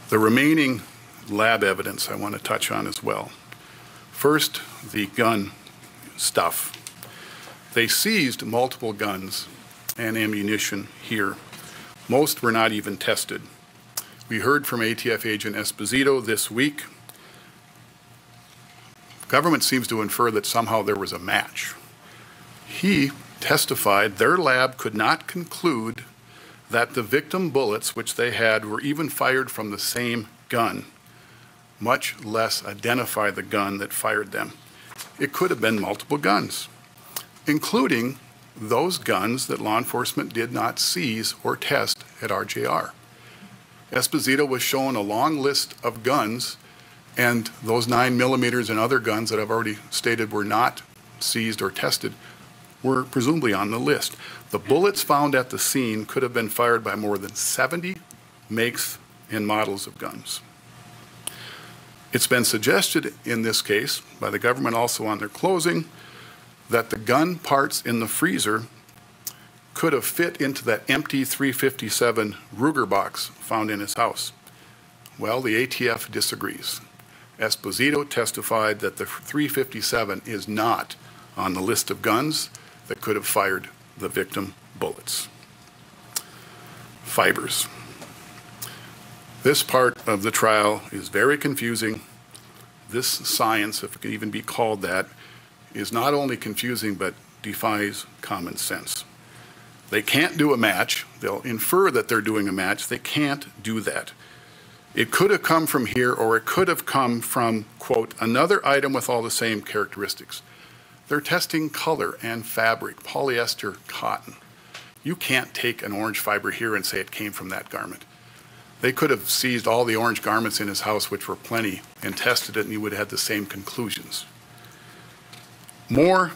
The remaining lab evidence I want to touch on as well. First, the gun stuff. They seized multiple guns and ammunition here. Most were not even tested. We heard from ATF agent Esposito this week. Government seems to infer that somehow there was a match. He testified their lab could not conclude that the victim bullets which they had were even fired from the same gun, much less identify the gun that fired them. It could have been multiple guns, including those guns that law enforcement did not seize or test at RJR. Esposito was shown a long list of guns, and those 9mm and other guns that I've already stated were not seized or tested were presumably on the list. The bullets found at the scene could have been fired by more than 70 makes and models of guns. It's been suggested in this case by the government also on their closing that the gun parts in the freezer could have fit into that empty .357 Ruger box found in his house. Well, the ATF disagrees. Esposito testified that the .357 is not on the list of guns that could have fired the victim bullets. Fibers. This part of the trial is very confusing. This science, if it can even be called that, is not only confusing but defies common sense. They can't do a match. They'll infer that they're doing a match. They can't do that. It could have come from here, or it could have come from, quote, another item with all the same characteristics. They're testing color and fabric, polyester, cotton. You can't take an orange fiber here and say it came from that garment. They could have seized all the orange garments in his house, which were plenty, and tested it, and you would have had the same conclusions. More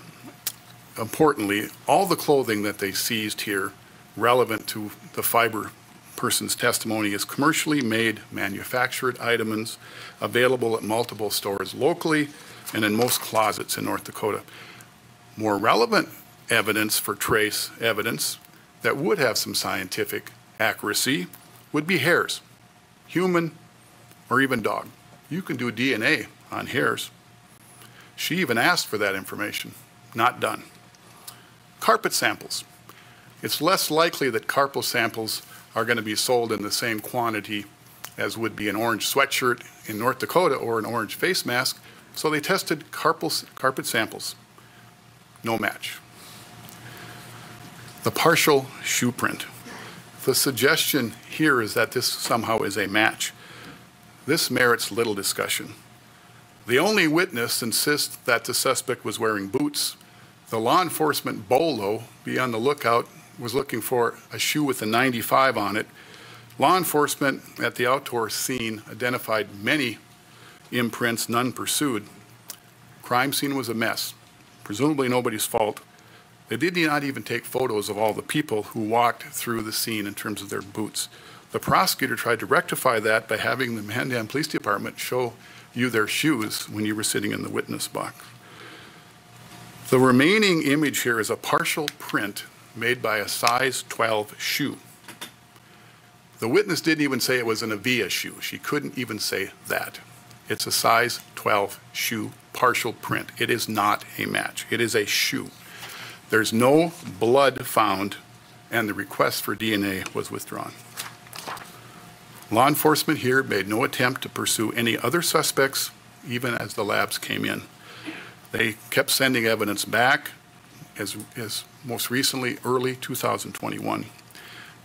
importantly, all the clothing that they seized here, relevant to the fiber person's testimony, is commercially made, manufactured items available at multiple stores locally and in most closets in North Dakota. More relevant evidence for trace evidence that would have some scientific accuracy would be hairs, human or even dog. You can do DNA on hairs. She even asked for that information, not done. Carpet samples. It's less likely that carpet samples are going to be sold in the same quantity as would be an orange sweatshirt in North Dakota or an orange face mask, so they tested carpet samples. No match. The partial shoe print. The suggestion here is that this somehow is a match. This merits little discussion. The only witness insists that the suspect was wearing boots. The law enforcement bolo, be on the lookout, was looking for a shoe with a 95 on it. Law enforcement at the outdoor scene identified many imprints, none pursued. Crime scene was a mess, presumably nobody's fault. They did not even take photos of all the people who walked through the scene in terms of their boots. The prosecutor tried to rectify that by having the Mandan Police Department show you their shoes when you were sitting in the witness box. The remaining image here is a partial print made by a size 12 shoe. The witness didn't even say it was an Avia shoe. She couldn't even say that. It's a size 12 shoe, partial print. It is not a match. It is a shoe. There's no blood found, and the request for DNA was withdrawn. Law enforcement here made no attempt to pursue any other suspects, even as the labs came in. They kept sending evidence back, as most recently early 2021.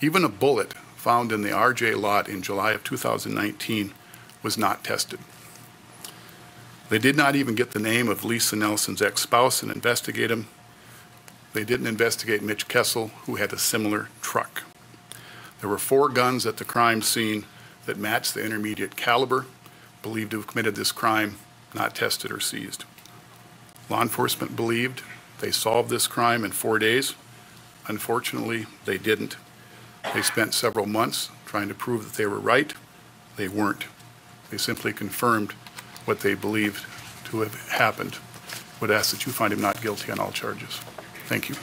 Even a bullet found in the RJ lot in July of 2019 was not tested. They did not even get the name of Lisa Nelson's ex-spouse and investigate him. They didn't investigate Mitch Kessel, who had a similar truck. There were 4 guns at the crime scene that matched the intermediate caliber, believed to have committed this crime, not tested or seized. Law enforcement believed they solved this crime in 4 days. Unfortunately, they didn't. They spent several months trying to prove that they were right. They weren't. They simply confirmed what they believed to have happened. Would ask that you find him not guilty on all charges. Thank you.